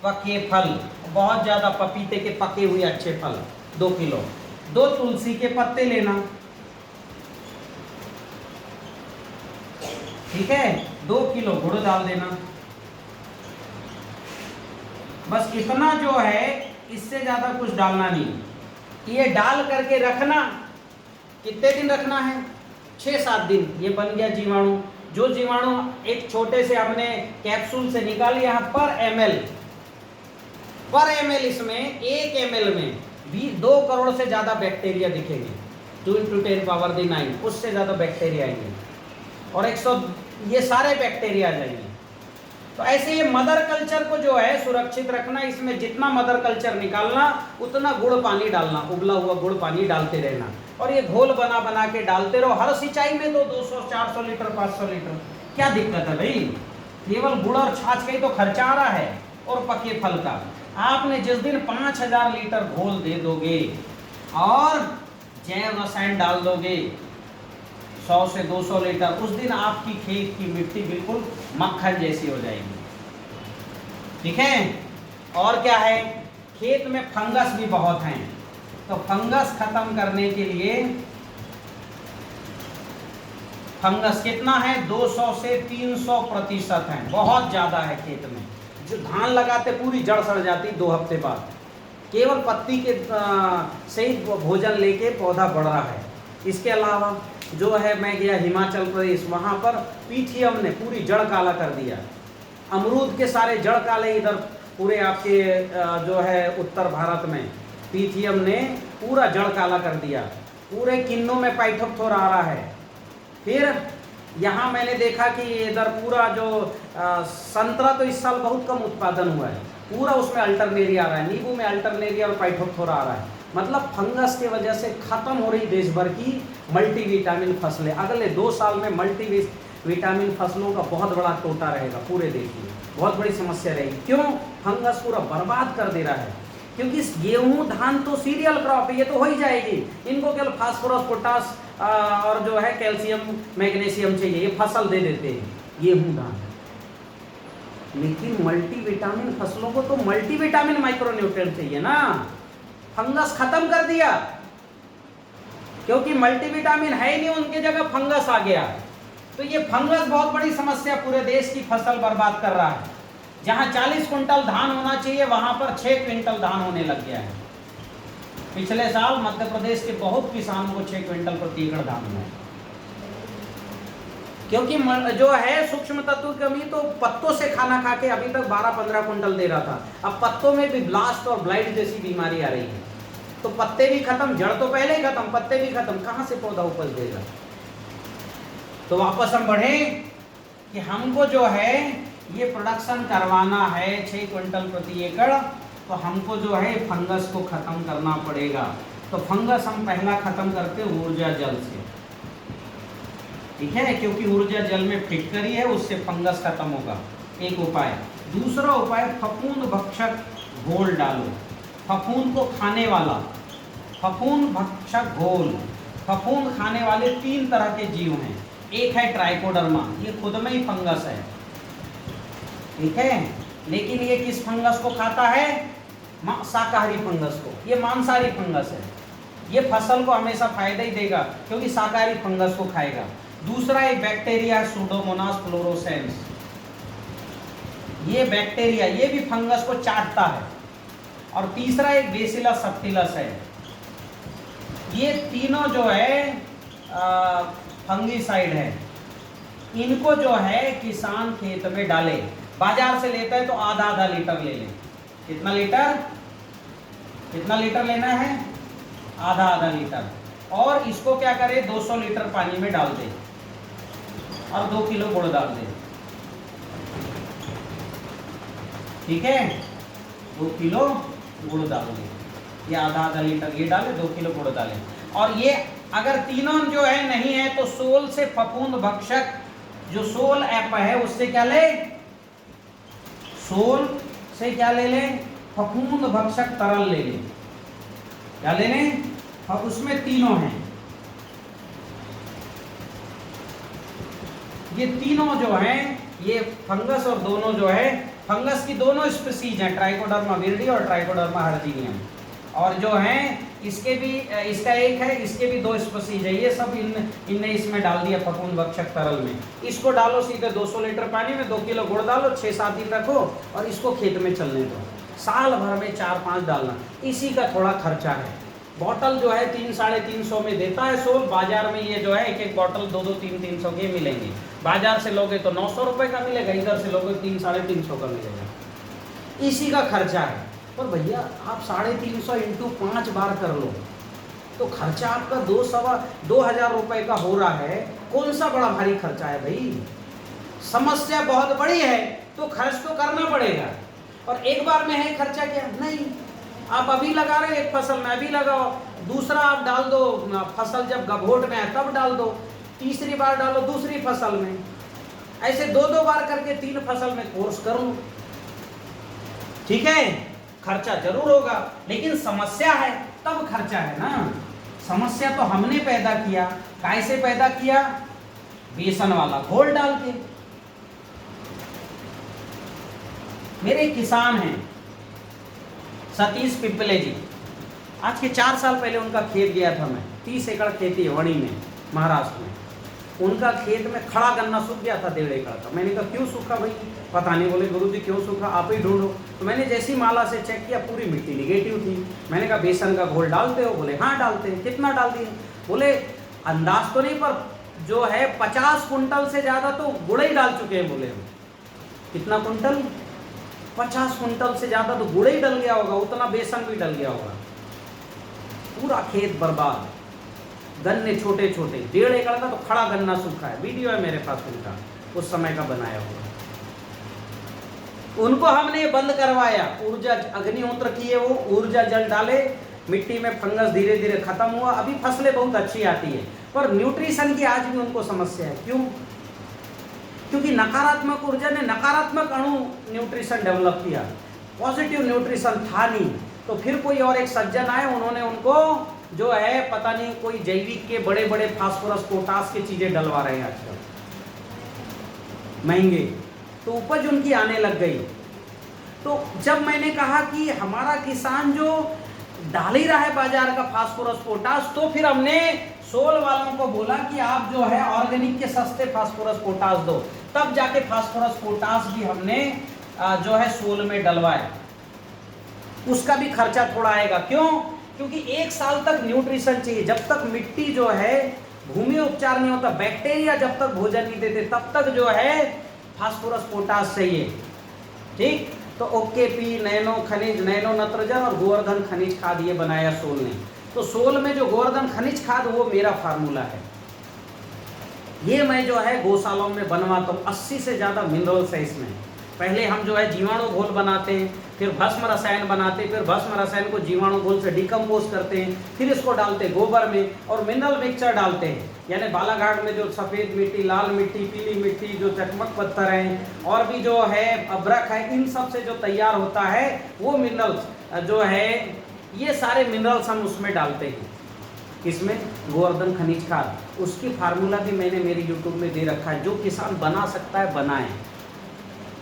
पके फल, बहुत ज्यादा पपीते के पके हुए अच्छे फल 2 किलो। 2 तुलसी के पत्ते लेना, ठीक है। 2 किलो गुड़ डाल देना। बस इतना जो है, इससे ज्यादा कुछ डालना नहीं। ये डाल करके रखना, कितने दिन रखना है, 6-7 दिन। ये बन गया जीवाणु। जो जीवाणु एक छोटे से हमने कैप्सूल से निकाली, यहाँ पर ml इसमें 1 ml में भी 2 करोड़ से ज्यादा बैक्टीरिया दिखेंगे। 2 × 10⁹, उससे ज्यादा बैक्टीरिया आएंगे, और 100 ये सारे बैक्टीरिया आ जाएंगे। तो ऐसे ये मदर कल्चर को जो है सुरक्षित रखना। इसमें जितना मदर कल्चर निकालना उतना गुड़ पानी डालना, उबला हुआ गुड़ पानी डालते रहना, और ये घोल बना बना के डालते रहो। हर सिंचाई में तो 200-400 लीटर 500 लीटर, क्या दिक्कत है भाई। केवल गुड़ और छाछ का ही तो खर्चा आ रहा है, और पके फल का। आपने जिस दिन 5000 लीटर घोल दे दोगे और जैव रसायन डाल दोगे 100 से 200 लीटर, उस दिन आपकी खेत की मिट्टी बिल्कुल मक्खन जैसी हो जाएगी, ठीक है। और क्या है, खेत में फंगस भी बहुत हैं, तो फंगस खत्म करने के लिए, फंगस कितना है, 200 से 300% है, बहुत ज्यादा है खेत में। जो धान लगाते पूरी जड़ सड़ जाती 2 हफ्ते बाद, केवल पत्ती के से ही भोजन लेके पौधा बढ़ रहा है। इसके अलावा जो है, मैं गया हिमाचल प्रदेश, वहाँ पर पीठियम ने पूरी जड़ काला कर दिया। अमरूद के सारे जड़ काले इधर पूरे आपके जो है उत्तर भारत में, पीठियम ने पूरा जड़ काला कर दिया। पूरे किन्नों में पाइथोप्थोरा आ रहा है। फिर यहाँ मैंने देखा कि इधर पूरा जो संतरा तो इस साल बहुत कम उत्पादन हुआ है, पूरा उसमें अल्टरनेरिया आ रहा है, नींबू में अल्टरनेरिया और पाइथोप्थोरा आ रहा है। मतलब फंगस की वजह से खत्म हो रही देश भर की मल्टीविटामिन फसलें। अगले 2 साल में मल्टीविटामिन फसलों का बहुत बड़ा टोटा रहेगा पूरे देश में, बहुत बड़ी समस्या रहेगी। क्यों, फंगस पूरा बर्बाद कर दे रहा है। क्योंकि गेहूं धान तो सीरियल क्रॉप है, ये तो हो ही जाएगी। इनको केवल फास्फोरस पोटास और जो है कैल्शियम मैग्नीशियम चाहिए, ये फसल दे देते हैं गेहूं धान। लेकिन मल्टीविटामिन फसलों को तो मल्टीविटामिन माइक्रोन्यूट्रिएंट चाहिए ना। फंगस खत्म कर दिया, क्योंकि मल्टीविटामिन है ही नहीं, उनकी जगह फंगस आ गया। तो ये फंगस बहुत बड़ी समस्या पूरे देश की फसल बर्बाद कर रहा है। जहां 40 क्विंटल धान होना चाहिए वहां पर 6 क्विंटल धान होने लग गया है। पिछले साल मध्य प्रदेश के बहुत किसानों को 6 क्विंटल प्रति एकड़ धान हुआ है। क्योंकि जो है सूक्ष्म तत्व की कमी, तो पत्तों से खाना खा के अभी तक 12-15 क्विंटल दे रहा था, अब पत्तों में भी ब्लास्ट और ब्लाइट जैसी बीमारी आ रही है। तो पत्ते भी खत्म, जड़ तो पहले ही खत्म, पत्ते भी खत्म, कहां से पौधा उपज देगा। तो वापस हम बढ़े कि हमको जो है ये प्रोडक्शन करवाना है 6 क्विंटल प्रति एकड़, तो हमको जो है फंगस को खत्म करना पड़ेगा। तो फंगस हम पहला खत्म करते ऊर्जा जल से, ठीक है, क्योंकि ऊर्जा जल में फिटकरी है, उससे फंगस खत्म होगा, एक उपाय। दूसरा उपाय, फफूंद भक्षक घोल डालो। फफूंद को खाने वाला, फफूंद भक्षक घोल। फफूंद खाने वाले 3 तरह के जीव हैं। एक है ट्राइकोडर्मा, ये खुद में ही फंगस है, ठीक है, लेकिन ये किस फंगस को खाता है, शाकाहारी फंगस को। ये मांसाहारी फंगस है, ये फसल को हमेशा फायदा ही देगा क्योंकि शाकाहारी फंगस को खाएगा। दूसरा एक बैक्टीरिया सूडोमोनास फ्लोरोसेंस, ये बैक्टीरिया ये भी फंगस को चाटता है। और तीसरा एक बेसिलस सब्टिलस है। ये तीनों जो है फंगीसाइड है। इनको जो है किसान खेत में डाले, बाजार से लेता है तो आधा लीटर ले ले। कितना लीटर लेना है, आधा लीटर। और इसको क्या करे, 200 लीटर पानी में डाल दे और 2 किलो गुड़ डाल दे, ठीक है, 2 किलो गुड़ डाल दे, ये आधा लीटर ये डाले, 2 किलो गुड़ डाले। और ये अगर तीनों जो है नहीं है तो सोल से फफूंद भक्षक जो सोल ऐप है उससे क्या ले, सोल से क्या ले लें, फफूंद भक्षक तरल ले लें। क्या ले लें, और उसमें तीनों हैं, ये तीनों जो हैं ये फंगस और दोनों जो है फंगस की दोनों स्पीसीज हैं, ट्राइकोडर्मा विरिडी और ट्राइकोडर्मा हर्जिनियम। और जो हैं इसके भी, इसका एक है, इसके भी 2 स्पीसीज है। ये सब इनने इसमें डाल दिया फफूंद भक्षक तरल में। इसको डालो सीधे 200 लीटर पानी में, 2 किलो गुड़ डालो, 6-7 दिन रखो और इसको खेत में चलने दो। साल भर में 4-5 डालना। इसी का थोड़ा खर्चा है। बॉटल जो है 300-350 में देता है सोल। बाजार में ये जो है एक बॉटल 2-2, 300 के मिलेंगे। बाजार से लोगे तो 900 रुपए का मिलेगा, इधर से लोगे 300-350 का मिलेगा। इसी का खर्चा है। पर भैया आप 350 इंटू 5 बार कर लो तो खर्चा आपका 2,000 रुपए का हो रहा है। कौन सा बड़ा भारी खर्चा है भाई? समस्या बहुत बड़ी है तो खर्च तो करना पड़ेगा। और एक बार में है खर्चा क्या नहीं, आप अभी लगा रहे एक फसल में अभी लगाओ, दूसरा आप डाल दो फसल जब गभोट में है तब डाल दो, तीसरी बार डालो दूसरी फसल में, ऐसे 2-2 बार करके 3 फसल में कोर्स करो। ठीक है, खर्चा जरूर होगा लेकिन समस्या है तब खर्चा है ना। समस्या तो हमने पैदा किया, कैसे पैदा किया? बेसन वाला घोल डाल के। मेरे किसान हैं सतीश पिपले जी, आज के 4 साल पहले उनका खेत गया था मैं। 30 एकड़ खेती है वणी में, महाराष्ट्र में। उनका खेत में खड़ा गन्ना सूख गया था, 1.5 एकड़ का। मैंने कहा क्यों सूखा भाई? पता नहीं। बोले गुरुजी क्यों सूखा, आप ही ढूंढो। तो मैंने जैसी माला से चेक किया पूरी मिट्टी निगेटिव थी। मैंने कहा बेसन का घोल डालते हो? बोले हाँ डालते हैं। कितना डाल दिए? बोले अंदाज तो नहीं पर जो है 50 कुंटल से ज़्यादा तो गुड़ ही डाल चुके हैं। बोले हम। कितना कुंटल? 50 कुंटल से ज़्यादा तो गुड़ ही डल गया होगा, उतना बेसन भी डल गया होगा। पूरा खेत बर्बाद, गन्ने छोटे छोटे, 1.5 एकड़ का तो खड़ा गन्ना सूखा है। वीडियो है मेरे पास उनका, उस समय का बनाया हुआ। उनको हमने बंद करवाया, ऊर्जा अग्निहोत्र किए, वो ऊर्जा जल डाले, मिट्टी में फंगस धीरे धीरे खत्म हुआ। अभी फसलें बहुत अच्छी आती है पर न्यूट्रिशन की आज भी उनको समस्या है। क्यों? क्योंकि नकारात्मक ऊर्जा ने नकारात्मक अणु न्यूट्रिशन डेवलप किया, पॉजिटिव न्यूट्रिशन था नहीं। तो फिर कोई और एक सज्जन आए, उन्होंने उनको जो है पता नहीं कोई जैविक के बड़े बड़े फास्फोरस पोटास की चीजें डलवा रहे हैं आजकल महंगे, तो उपज उनकी आने लग गई। तो जब मैंने कहा कि हमारा किसान जो डाल ही रहा है बाजार का फास्फोरस पोटास, तो फिर हमने सोल वालों को बोला कि आप जो है ऑर्गेनिक के सस्ते फास्फोरस पोटास दो। तब जाके फास्फोरस पोटास भी हमने जो है सोल में डलवाया। उसका भी खर्चा थोड़ा आएगा। क्यों? क्योंकि 1 साल तक न्यूट्रिशन चाहिए। जब तक मिट्टी जो है भूमि उपचार नहीं होता, बैक्टीरिया जब तक भोजन नहीं देते, तब तक जो है फास्फोरस पोटास चाहिए। ठीक, तो ओकेपी, नैनो खनिज, नैनो नत्रजन और गोवर्धन खनिज खाद ये बनाया सोल ने। तो सोल में जो गोवर्धन खनिज खाद वो मेरा फार्मूला है। ये मैं जो है गौशालाओं में बनवाता हूँ। 80 से ज़्यादा मिनरल्स है इसमें। पहले हम जो है जीवाणु घोल बनाते हैं, फिर भस्म रसायन बनाते हैं, फिर भस्म रसायन को जीवाणु घोल से डिकम्पोज करते हैं, फिर इसको डालते हैं गोबर में और मिनरल मिक्सचर डालते हैं। यानी बालाघाट में जो सफ़ेद मिट्टी, लाल मिट्टी, पीली मिट्टी, जो चकमक पत्थर हैं और भी जो है अब्रक है, इन सब से जो तैयार होता है वो मिनरल्स जो है, ये सारे मिनरल्स हम उसमें डालते हैं। इसमें गोवर्धन खनिज खाद, उसकी फार्मूला भी मैंने मेरी यूट्यूब में दे रखा है। जो किसान बना सकता है बनाए,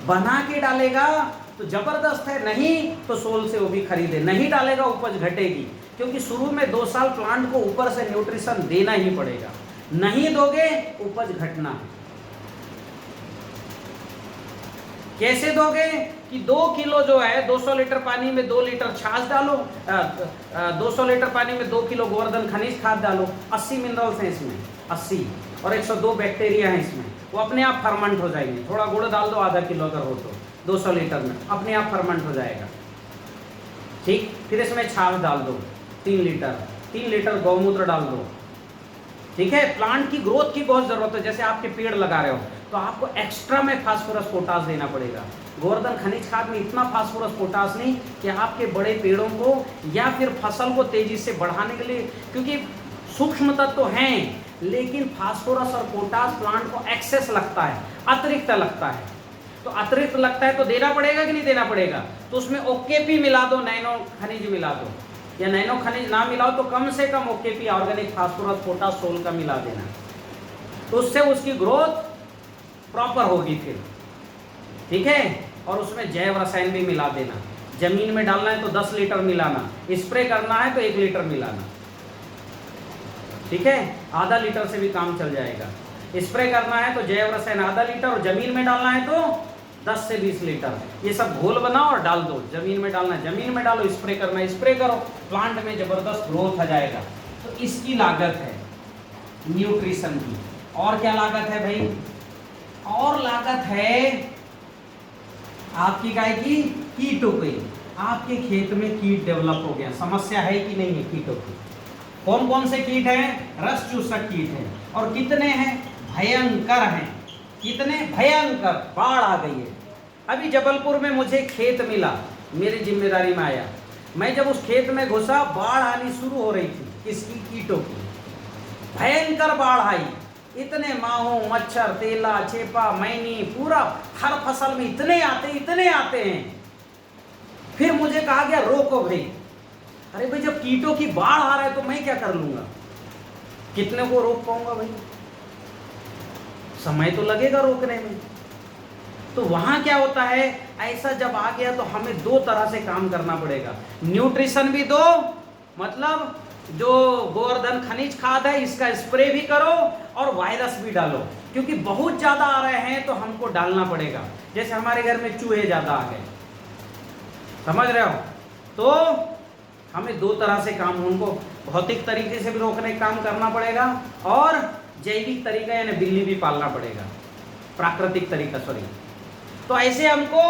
बना के डालेगा तो जबरदस्त है, नहीं तो सोल से वो भी खरीदे। नहीं डालेगा उपज घटेगी, क्योंकि शुरू में 2 साल प्लांट को ऊपर से न्यूट्रिशन देना ही पड़ेगा। नहीं दोगे उपज घटना है। कैसे दोगे? कि 2 किलो जो है 200 लीटर पानी में 2 लीटर छाछ डालो, 200 लीटर पानी में 2 किलो गोवर्धन खनिज खाद डालो। 80 मिनरल्स हैं इसमें, 80 और 102 बैक्टीरिया हैं इसमें। वो अपने आप फर्मेंट हो जाएंगे। थोड़ा गुड़ डाल दो, आधा किलो अगर हो तो 200 लीटर में अपने आप फर्मेंट हो जाएगा। ठीक, फिर इसमें छाछ डाल दो 3 लीटर गौमूत्र डाल दो। ठीक है, प्लांट की ग्रोथ की बहुत जरूरत है। जैसे आपके पेड़ लगा रहे हो तो आपको एक्स्ट्रा में फास्फोरस पोटास देना पड़ेगा। गोवर्धन खनिज खाद में इतना फास्फोरस पोटास नहीं कि आपके बड़े पेड़ों को या फिर फसल को तेजी से बढ़ाने के लिए, क्योंकि सूक्ष्म तत्व तो हैं लेकिन फास्फोरस और पोटास प्लांट को एक्सेस लगता है, अतिरिक्त लगता है। तो अतिरिक्त लगता है तो देना पड़ेगा कि नहीं देना पड़ेगा। तो उसमें ओकेपी मिला दो, नैनो खनिज मिला दो, या नैनो खनिज ना मिलाओ तो कम से कम ओकेपी ऑर्गेनिक फास्फोरस पोटाश सोल का मिला देना, तो उससे उसकी ग्रोथ प्रॉपर होगी फिर, ठीक है। और उसमें जैव रसायन भी मिला देना, जमीन में डालना है तो 10 लीटर मिलाना, स्प्रे करना है तो 1 लीटर मिलाना, ठीक है, आधा लीटर से भी काम चल जाएगा। स्प्रे करना है तो जैव रसायन आधा लीटर, और जमीन में डालना है तो 10 से 20 लीटर। ये सब घोल बनाओ और डाल दो, जमीन में डालना है जमीन में डालो, स्प्रे करना है स्प्रे करो, प्लांट में जबरदस्त ग्रोथ आ जाएगा। तो इसकी लागत है न्यूट्रिशन की। और क्या लागत है भाई, और लागत है आपकी गाय की कीटों की। आपके खेत में कीट डेवलप हो गया, समस्या है कि नहीं है कीटों की। कौन कौन से कीट हैं, रस चूसक कीट हैं, और कितने हैं, भयंकर हैं, कितने भयंकर, बाढ़ आ गई है। अभी जबलपुर में मुझे खेत मिला, मेरी जिम्मेदारी में आया, मैं जब उस खेत में घुसा बाढ़ आनी शुरू हो रही थी, किसकी, कीटों की, भयंकर बाढ़ आई। इतने माहो, मच्छर, तेला, चेपा, मैनी, पूरा हर फसल में इतने आते हैं। फिर मुझे कहा गया रोको भाई। अरे भाई जब कीटों की बाढ़ आ रहा है तो मैं क्या कर लूंगा, कितने को रोक पाऊंगा भाई, समय तो लगेगा रोकने में। तो वहां क्या होता है, ऐसा जब आ गया तो हमें 2 तरह से काम करना पड़ेगा, न्यूट्रिशन भी दो, मतलब जो गोवर्धन खनिज खाद है इसका स्प्रे भी करो, और वायरस भी डालो, क्योंकि बहुत ज्यादा आ रहे हैं तो हमको डालना पड़ेगा। जैसे हमारे घर में चूहे ज्यादा आ गए, समझ रहे हो, तो हमें 2 तरह से काम, उनको भौतिक तरीके से भी रोकने का काम करना पड़ेगा, और जैविक तरीका यानी बिल्ली भी पालना पड़ेगा, प्राकृतिक तरीका सॉरी। तो ऐसे हमको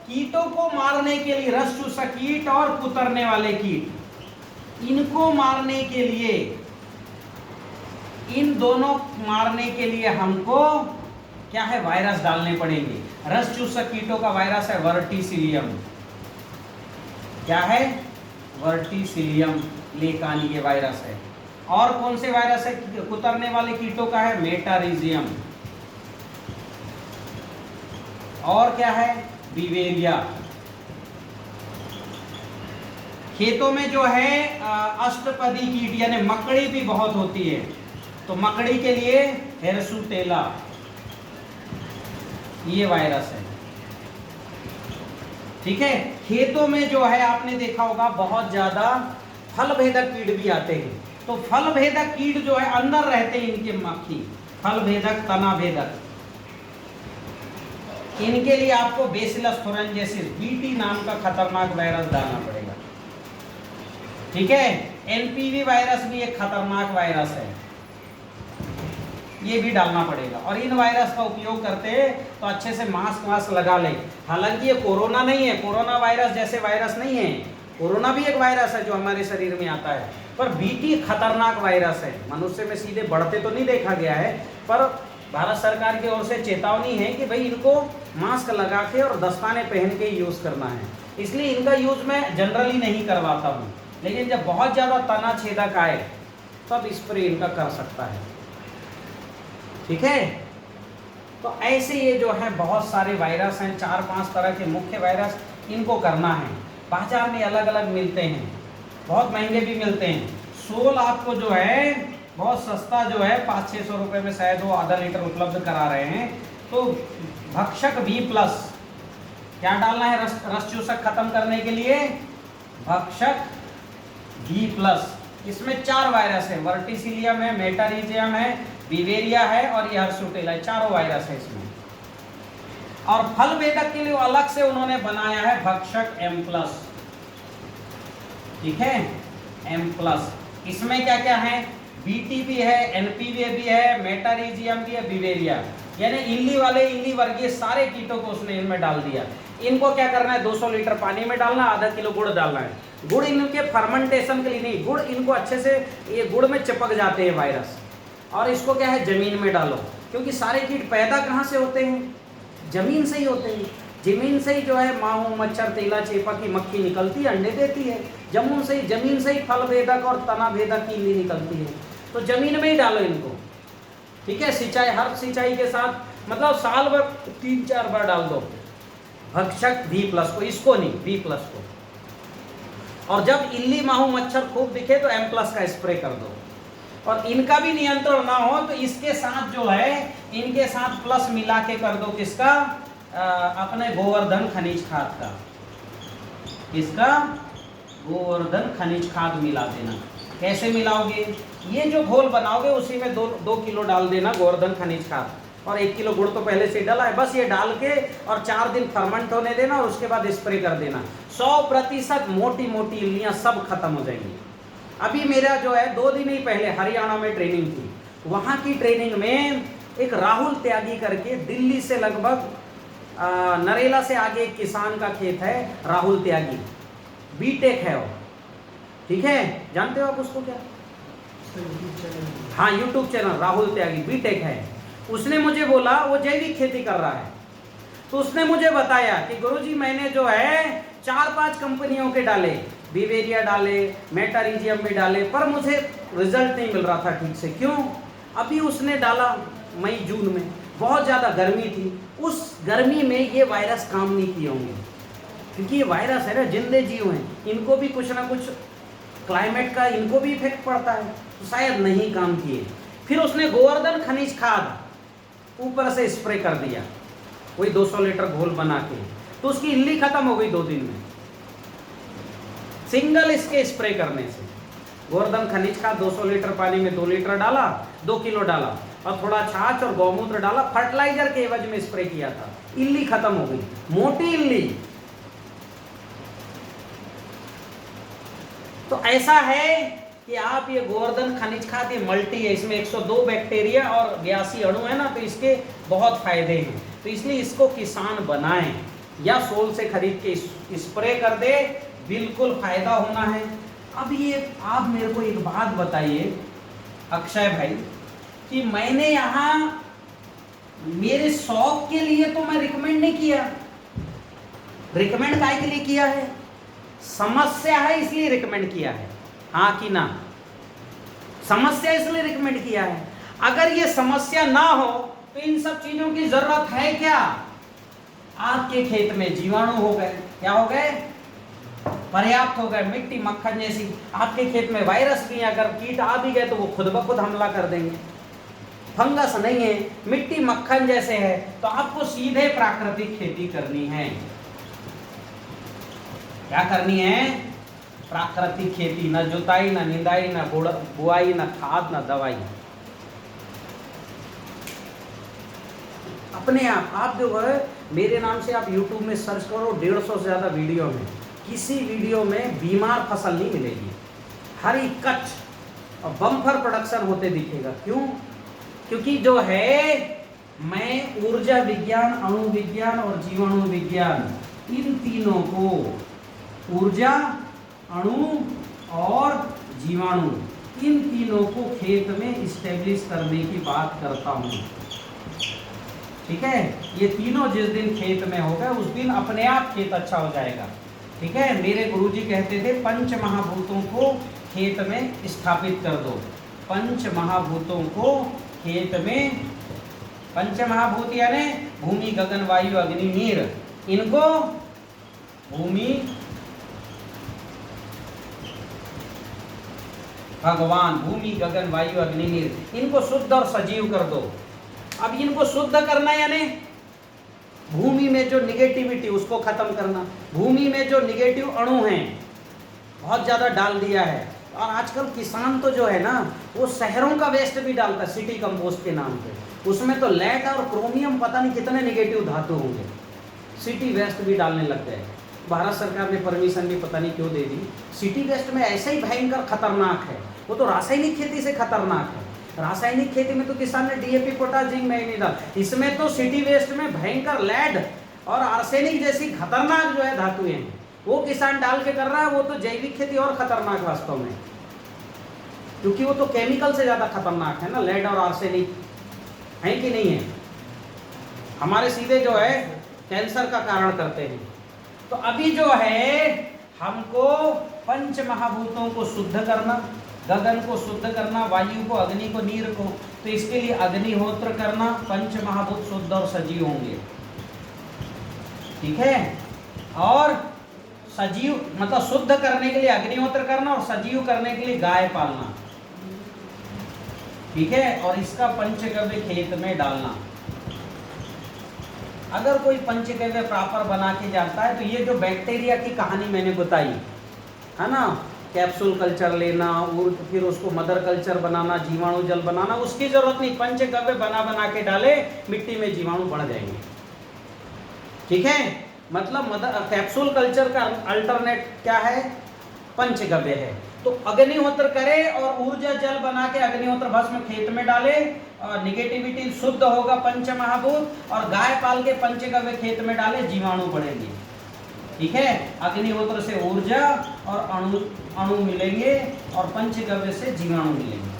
कीटों को मारने के लिए, रस चूसक कीट और कुतरने वाले कीट, इनको मारने के लिए, इन दोनों मारने के लिए हमको क्या है, वायरस डालने पड़ेंगे। रस चूसक कीटों का वायरस है वर्टीसिलियम, क्या है, वर्टीसिलियम लेकानी ये वायरस है। और कौन से वायरस है कुतरने वाले कीटों का है, मेटारिजियम, और क्या है, बिवेरिया। खेतों में जो है अष्टपदी कीट यानी मकड़ी भी बहुत होती है, तो मकड़ी के लिए हेरसुटेला ये वायरस है, ठीक है। खेतों में जो है आपने देखा होगा बहुत ज्यादा फल भेदक कीट भी आते हैं, तो फल भेदक कीट जो है अंदर रहते हैं इनके मक्खी, फल भेदक, तना भेदक, इनके लिए आपको बेसिलस थोरेंजेसिस बीटी नाम का खतरनाक वायरस डालना पड़ेगा, ठीक है। एनपीवी वायरस भी एक खतरनाक वायरस है, ये भी डालना पड़ेगा। और इन वायरस का उपयोग करते हैं तो अच्छे से मास्क लगा लें। हालांकि ये कोरोना नहीं है, कोरोना वायरस जैसे वायरस नहीं है, कोरोना भी एक वायरस है जो हमारे शरीर में आता है, पर बीटी खतरनाक वायरस है, मनुष्य में सीधे बढ़ते तो नहीं देखा गया है, पर भारत सरकार की ओर से चेतावनी है कि भाई इनको मास्क लगा के और दस्ताने पहन के यूज करना है। इसलिए इनका यूज मैं जनरली नहीं करवाता हूँ, लेकिन जब बहुत ज्यादा तना छेदक आए तब स्प्रे इनका कर सकता है, ठीक है। तो ऐसे ये जो है बहुत सारे वायरस हैं, 4-5 तरह के मुख्य वायरस, इनको करना है। बाजार में अलग अलग मिलते हैं, बहुत महंगे भी मिलते हैं। सोल आपको जो है बहुत सस्ता जो है 500-600 रुपये में शायद वो आधा लीटर उपलब्ध करा रहे हैं। तो भक्षक V+, क्या डालना है रस चूसक खत्म करने के लिए, भक्षक V+। इसमें 4 वायरस है, वर्टीसिलियम है, मेटारिजियम है, बिवेरिया है और ये हेरसुटेला, चारों वायरस है इसमें। और फल भेदक के लिए अलग से उन्होंने बनाया है भक्षक M+, ठीक है, M+। इसमें क्या क्या है, बीटी भी है, एनपीवी भी है, मेटारिजियम भी है, बिवेरिया, यानी इल्ली वर्गीय सारे कीटों को उसने इनमें डाल दिया। इनको क्या करना है, 200 लीटर पानी में डालना, आधा किलो गुड़ डालना है। गुड़ इनके फर्मेंटेशन के लिए नहीं, गुड़ इनको अच्छे से ये गुड़ में चिपक जाते हैं वायरस। और इसको क्या है, जमीन में डालो, क्योंकि सारे कीट पैदा कहाँ से होते हैं, जमीन से ही होते हैं। जमीन से ही जो है माहू, मच्छर, तेला, चेपा की मक्खी निकलती है, अंडे देती है। जमीन से ही फल भेदक और तना भेदक की इल्ली निकलती है। तो जमीन में ही डालो इनको, ठीक है। सिंचाई, हर सिंचाई के साथ, मतलब साल भर 3-4 बार डाल दो। भक्षक V+ को, इसको नहीं, V+ को। और जब इल्ली माहू मच्छर खूब दिखे तो M+ का स्प्रे कर दो। और इनका भी नियंत्रण ना हो तो इसके साथ जो है, इनके साथ प्लस मिला के कर दो किसका, अपने गोवर्धन खनिज खाद का। इसका गोवर्धन खनिज खाद मिला देना। कैसे मिलाओगे, ये जो घोल बनाओगे उसी में 2 किलो डाल देना गोवर्धन खनिज खाद, और 1 किलो गुड़ तो पहले से डाला है, बस ये डाल के और 4 दिन फर्मेंट होने देना और उसके बाद स्प्रे कर देना। 100% मोटी मोटी इल्लियां सब खत्म हो जाएंगी। अभी मेरा जो है 2 दिन ही पहले हरियाणा में ट्रेनिंग थी, वहाँ की ट्रेनिंग में एक राहुल त्यागी करके, दिल्ली से लगभग नरेला से आगे एक किसान का खेत है, राहुल त्यागी, बीटेक है वो, ठीक है, जानते हो आप उसको क्या? हाँ, यूट्यूब चैनल राहुल त्यागी, बीटेक है। उसने मुझे बोला वो जैविक खेती कर रहा है, तो उसने मुझे बताया कि गुरुजी मैंने जो है 4-5 कंपनियों के डाले, बिवेरिया डाले, मेटारिजियम भी डाले, पर मुझे रिजल्ट नहीं मिल रहा था ठीक से। क्यों? अभी उसने डाला मई जून में, बहुत ज़्यादा गर्मी थी, उस गर्मी में ये वायरस काम नहीं किए होंगे, क्योंकि ये वायरस है ना, जिंदे जीव हैं, इनको भी कुछ ना कुछ क्लाइमेट का इनको भी इफेक्ट पड़ता है, तो शायद नहीं काम किए। फिर उसने गोवर्धन खनिज खाद ऊपर से स्प्रे कर दिया, वही 200 लीटर घोल बना के, तो उसकी इल्ली खत्म हो गई 2 दिन में, सिंगल इसके स्प्रे करने से। गोवर्धन खनिज खाद 200 लीटर पानी में 2 लीटर डाला, 2 किलो डाला, और थोड़ा छाछ और गौमूत्र डाला, फर्टिलाइजर के एवज में स्प्रे किया था, इल्ली खत्म हो गई, मोटी इल्ली। तो ऐसा है कि आप ये गोवर्धन खनिज खाद, ये मल्टी है, इसमें 102 बैक्टीरिया और 82 अणु है ना, तो इसके बहुत फायदे हैं। तो इसलिए इसको किसान बनाएं या सोल से खरीद के स्प्रे कर दे, बिल्कुल फायदा होना है। अब ये आप मेरे को एक बात बताइए अक्षय भाई, कि मैंने यहाँ मेरे शौक के लिए तो मैं रिकमेंड नहीं किया, रिकमेंड काय के लिए किया है? समस्या है इसलिए रिकमेंड किया है, हाँ कि ना? समस्या इसलिए रिकमेंड किया है। अगर ये समस्या ना हो तो इन सब चीजों की जरूरत है क्या? आपके खेत में जीवाणु हो गए, क्या हो गए? पर्याप्त हो गए, मिट्टी मक्खन जैसी। आपके खेत में वायरस भी, अगर कीट आ भी गए तो वो खुद ब खुद हमला कर देंगे। फंगस नहीं है, मिट्टी मक्खन जैसे है, तो आपको सीधे प्राकृतिक खेती करनी है। क्या करनी है? प्राकृतिक खेती, न जुताई, न निंदाई, न बुआई, न खाद, न दवाई। अपने आप जो है, मेरे नाम से आप YouTube में सर्च करो, 150 से ज्यादा वीडियो में, किसी वीडियो में बीमार फसल नहीं मिलेगी, हरी कच्छ और बम्पर प्रोडक्शन होते दिखेगा। क्यों? क्योंकि जो है, मैं ऊर्जा विज्ञान, अणु विज्ञान और जीवाणु विज्ञान, इन तीनों को, ऊर्जा, अणु और जीवाणु, इन तीनों को खेत में स्टेब्लिश करने की बात करता हूँ। ठीक है, ये तीनों जिस दिन खेत में होगा उस दिन अपने आप खेत अच्छा हो जाएगा। ठीक है, मेरे गुरुजी कहते थे 5 महाभूतों को खेत में स्थापित कर दो। 5 महाभूतों को खेत में, 5 महाभूत यानी भूमि, गगन, वायु, अग्नि, नीर, इनको भूमि, भगवान, भूमि, गगन, वायु, अग्नि, नीर, इनको शुद्ध और सजीव कर दो। अब इनको शुद्ध करना यानी भूमि में जो निगेटिविटी उसको खत्म करना। भूमि में जो निगेटिव अणु हैं बहुत ज़्यादा डाल दिया है, और आजकल किसान तो जो है ना, वो शहरों का वेस्ट भी डालता है सिटी कंपोस्ट के नाम पे। उसमें तो लेड और क्रोमियम, पता नहीं कितने निगेटिव धातु होंगे, सिटी वेस्ट भी डालने लग गए। भारत सरकार ने परमिशन भी पता नहीं क्यों दे दी। सिटी वेस्ट में ऐसा ही भयंकर खतरनाक है, वो तो रासायनिक खेती से खतरनाक है। रासायनिक खेती में तो किसान ने डीएपी, पोटाश, जिंक, मैग्नीशियम, इसमें तो सिटी वेस्ट में भयंकर लेड और आर्सेनिक जैसी खतरनाक जो है धातुएं हैं, वो किसान डाल के कर रहा है। वो तो जैविक खेती और खतरनाक वास्तव में, क्योंकि वो तो केमिकल से ज्यादा खतरनाक है ना, लेड और आर्सेनिक, है कि नहीं है? हमारे सीधे जो है कैंसर का कारण करते हैं। तो अभी जो है हमको 5 महाभूतों को शुद्ध करना, गगन को शुद्ध करना, वायु को, अग्नि को, नीर को, तो इसके लिए अग्निहोत्र करना। 5 महाभूत शुद्ध और सजीव होंगे। ठीक है। और सजीव मतलब शुद्ध करने के लिए अग्निहोत्र करना और सजीव करने के लिए गाय पालना, ठीक है। और इसका पंचगव्य खेत में डालना। अगर कोई पंचगव्य प्रॉपर बना के जाता है तो ये जो बैक्टीरिया की कहानी मैंने बताई है ना, कैप्सूल कल्चर लेना और फिर उसको मदर कल्चर बनाना, जीवाणु जल बनाना, उसकी जरूरत नहीं। पंचगव्य बना के डाले, मिट्टी में जीवाणु बढ़ जाएंगे, ठीक है। मतलब मदर कैप्सूल कल्चर का अल्टरनेट क्या है, पंचगव्य है। तो अग्निहोत्र करे और ऊर्जा जल बना के अग्निहोत्र भस्म खेत में डाले और निगेटिविटी शुद्ध होगा पंच महाभूत, और गाय पाल के पंचगव्य खेत में डाले, जीवाणु बढ़ेंगे, ठीक है। अग्निहोत्र से ऊर्जा और अणु मिलेंगे और पंचगव्य से जीवाणु मिलेंगे,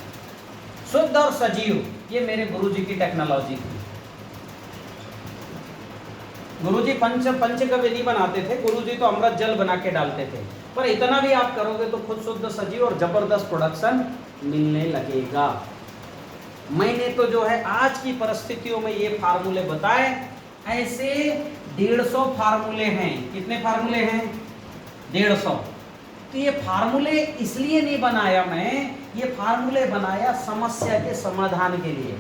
शुद्ध और सजीव। ये मेरे गुरुजी की टेक्नोलॉजी थी। गुरुजी पंचगव्य नहीं बनाते थे, गुरुजी तो अमृत जल बना के डालते थे। पर इतना भी आप करोगे तो खुद शुद्ध सजीव और जबरदस्त प्रोडक्शन मिलने लगेगा। मैंने तो जो है आज की परिस्थितियों में ये फार्मूले बताए, ऐसे 150 फार्मूले हैं। कितने फार्मूले हैं? 150। तो ये फार्मूले इसलिए नहीं बनाया मैं, ये फार्मूले बनाया समस्या के समाधान के लिए।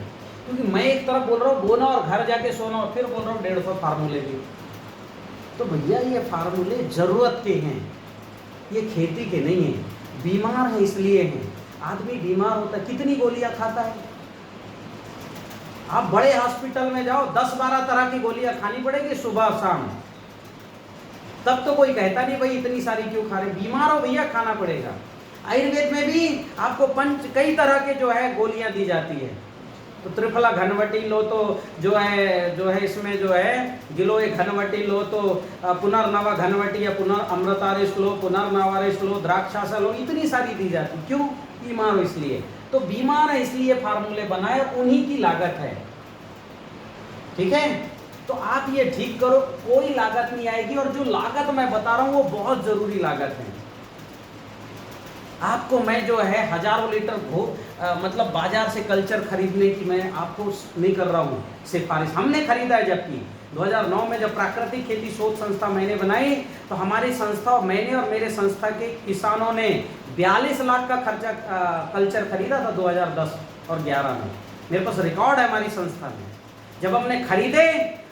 क्योंकि मैं एक तरफ बोल रहा हूँ बोना और घर जाके सोना, और फिर बोल रहा हूँ 150 फार्मूले भी। तो भैया ये फार्मूले जरूरत के हैं, ये खेती के नहीं है। बीमार है इसलिए हैं। आदमी बीमार होता है, कितनी गोलियां खाता है? आप बड़े हॉस्पिटल में जाओ, 10-12 तरह की गोलियां खानी पड़ेगी सुबह शाम, तब तो कोई कहता नहीं भाई इतनी सारी क्यों खा रहे। बीमार हो भैया, खाना पड़ेगा। आयुर्वेद में भी आपको कई तरह के जो है गोलियां दी जाती है। तो त्रिफला घनवटी लो तो जो है इसमें जो है गिलोय घनवटी लो, तो पुनर्नवा घनवटी या पुनर्अमृतारिश लो, पुनर्नवारिश लो, द्राक्षासा लो, इतनी सारी दी जाती। क्यों? बीमार हो इसलिए। तो बीमार है इसलिए फार्मूले बनाए, उन्हीं की लागत है, ठीक है। तो आप ये ठीक करो, कोई लागत नहीं आएगी। और जो लागत मैं बता रहा हूँ वो बहुत जरूरी लागत है। आपको मैं जो है हजारों लीटर मतलब बाजार से कल्चर खरीदने की मैं आपको नहीं कर रहा हूँ सिफारिश। हमने खरीदा है, जबकि 2009 में जब प्राकृतिक खेती शोध संस्था मैंने बनाई तो हमारी संस्था, मैंने और मेरे संस्था के किसानों ने 42 लाख का खर्चा कल्चर खरीदा था 2010 और 11 में। मेरे पास रिकॉर्ड है हमारी संस्था में। जब हमने खरीदे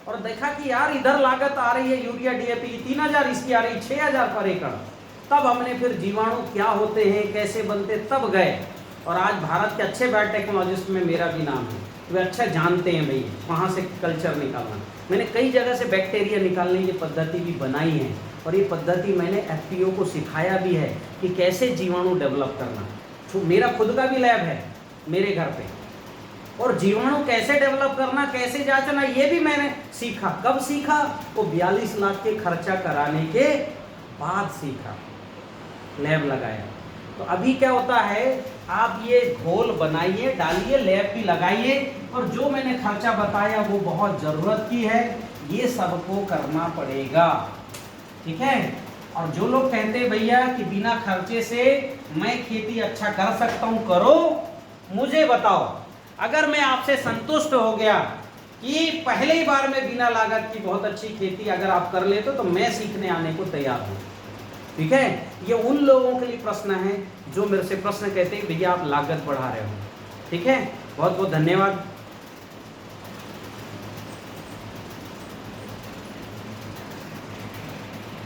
और देखा कि यार इधर लागत आ रही है यूरिया डीएपी की 3000, इसकी आ रही 6000 पर एकड़, तब हमने फिर जीवाणु क्या होते हैं, कैसे बनते, तब गए। और आज भारत के अच्छे बायोटेक्नोलॉजिस्ट में मेरा भी नाम है, वे अच्छा जानते हैं भाई वहाँ से कल्चर निकालना। मैंने कई जगह से बैक्टीरिया निकालने की पद्धति भी बनाई है, और ये पद्धति मैंने एफपीओ को सिखाया भी है कि कैसे जीवाणु डेवलप करना। मेरा खुद का भी लैब है मेरे घर पे, और जीवाणु कैसे डेवलप करना, कैसे जांचना, ये भी मैंने सीखा। कब सीखा? वो 42 लाख के खर्चा कराने के बाद सीखा, लैब लगाया। तो अभी क्या होता है, आप ये घोल बनाइए, डालिए, लैब भी लगाइए, और जो मैंने खर्चा बताया वो बहुत ज़रूरत की है, ये सबको करना पड़ेगा, ठीक है। और जो लोग कहते हैं भैया कि बिना खर्चे से मैं खेती अच्छा कर सकता हूँ, करो, मुझे बताओ। अगर मैं आपसे संतुष्ट हो गया कि पहले ही बार में बिना लागत की बहुत अच्छी खेती अगर आप कर लेते तो मैं सीखने आने को तैयार हूँ, ठीक है। ये उन लोगों के लिए प्रश्न है जो मेरे से प्रश्न कहते हैं भैया आप लागत बढ़ा रहे हो, ठीक है। बहुत बहुत धन्यवाद।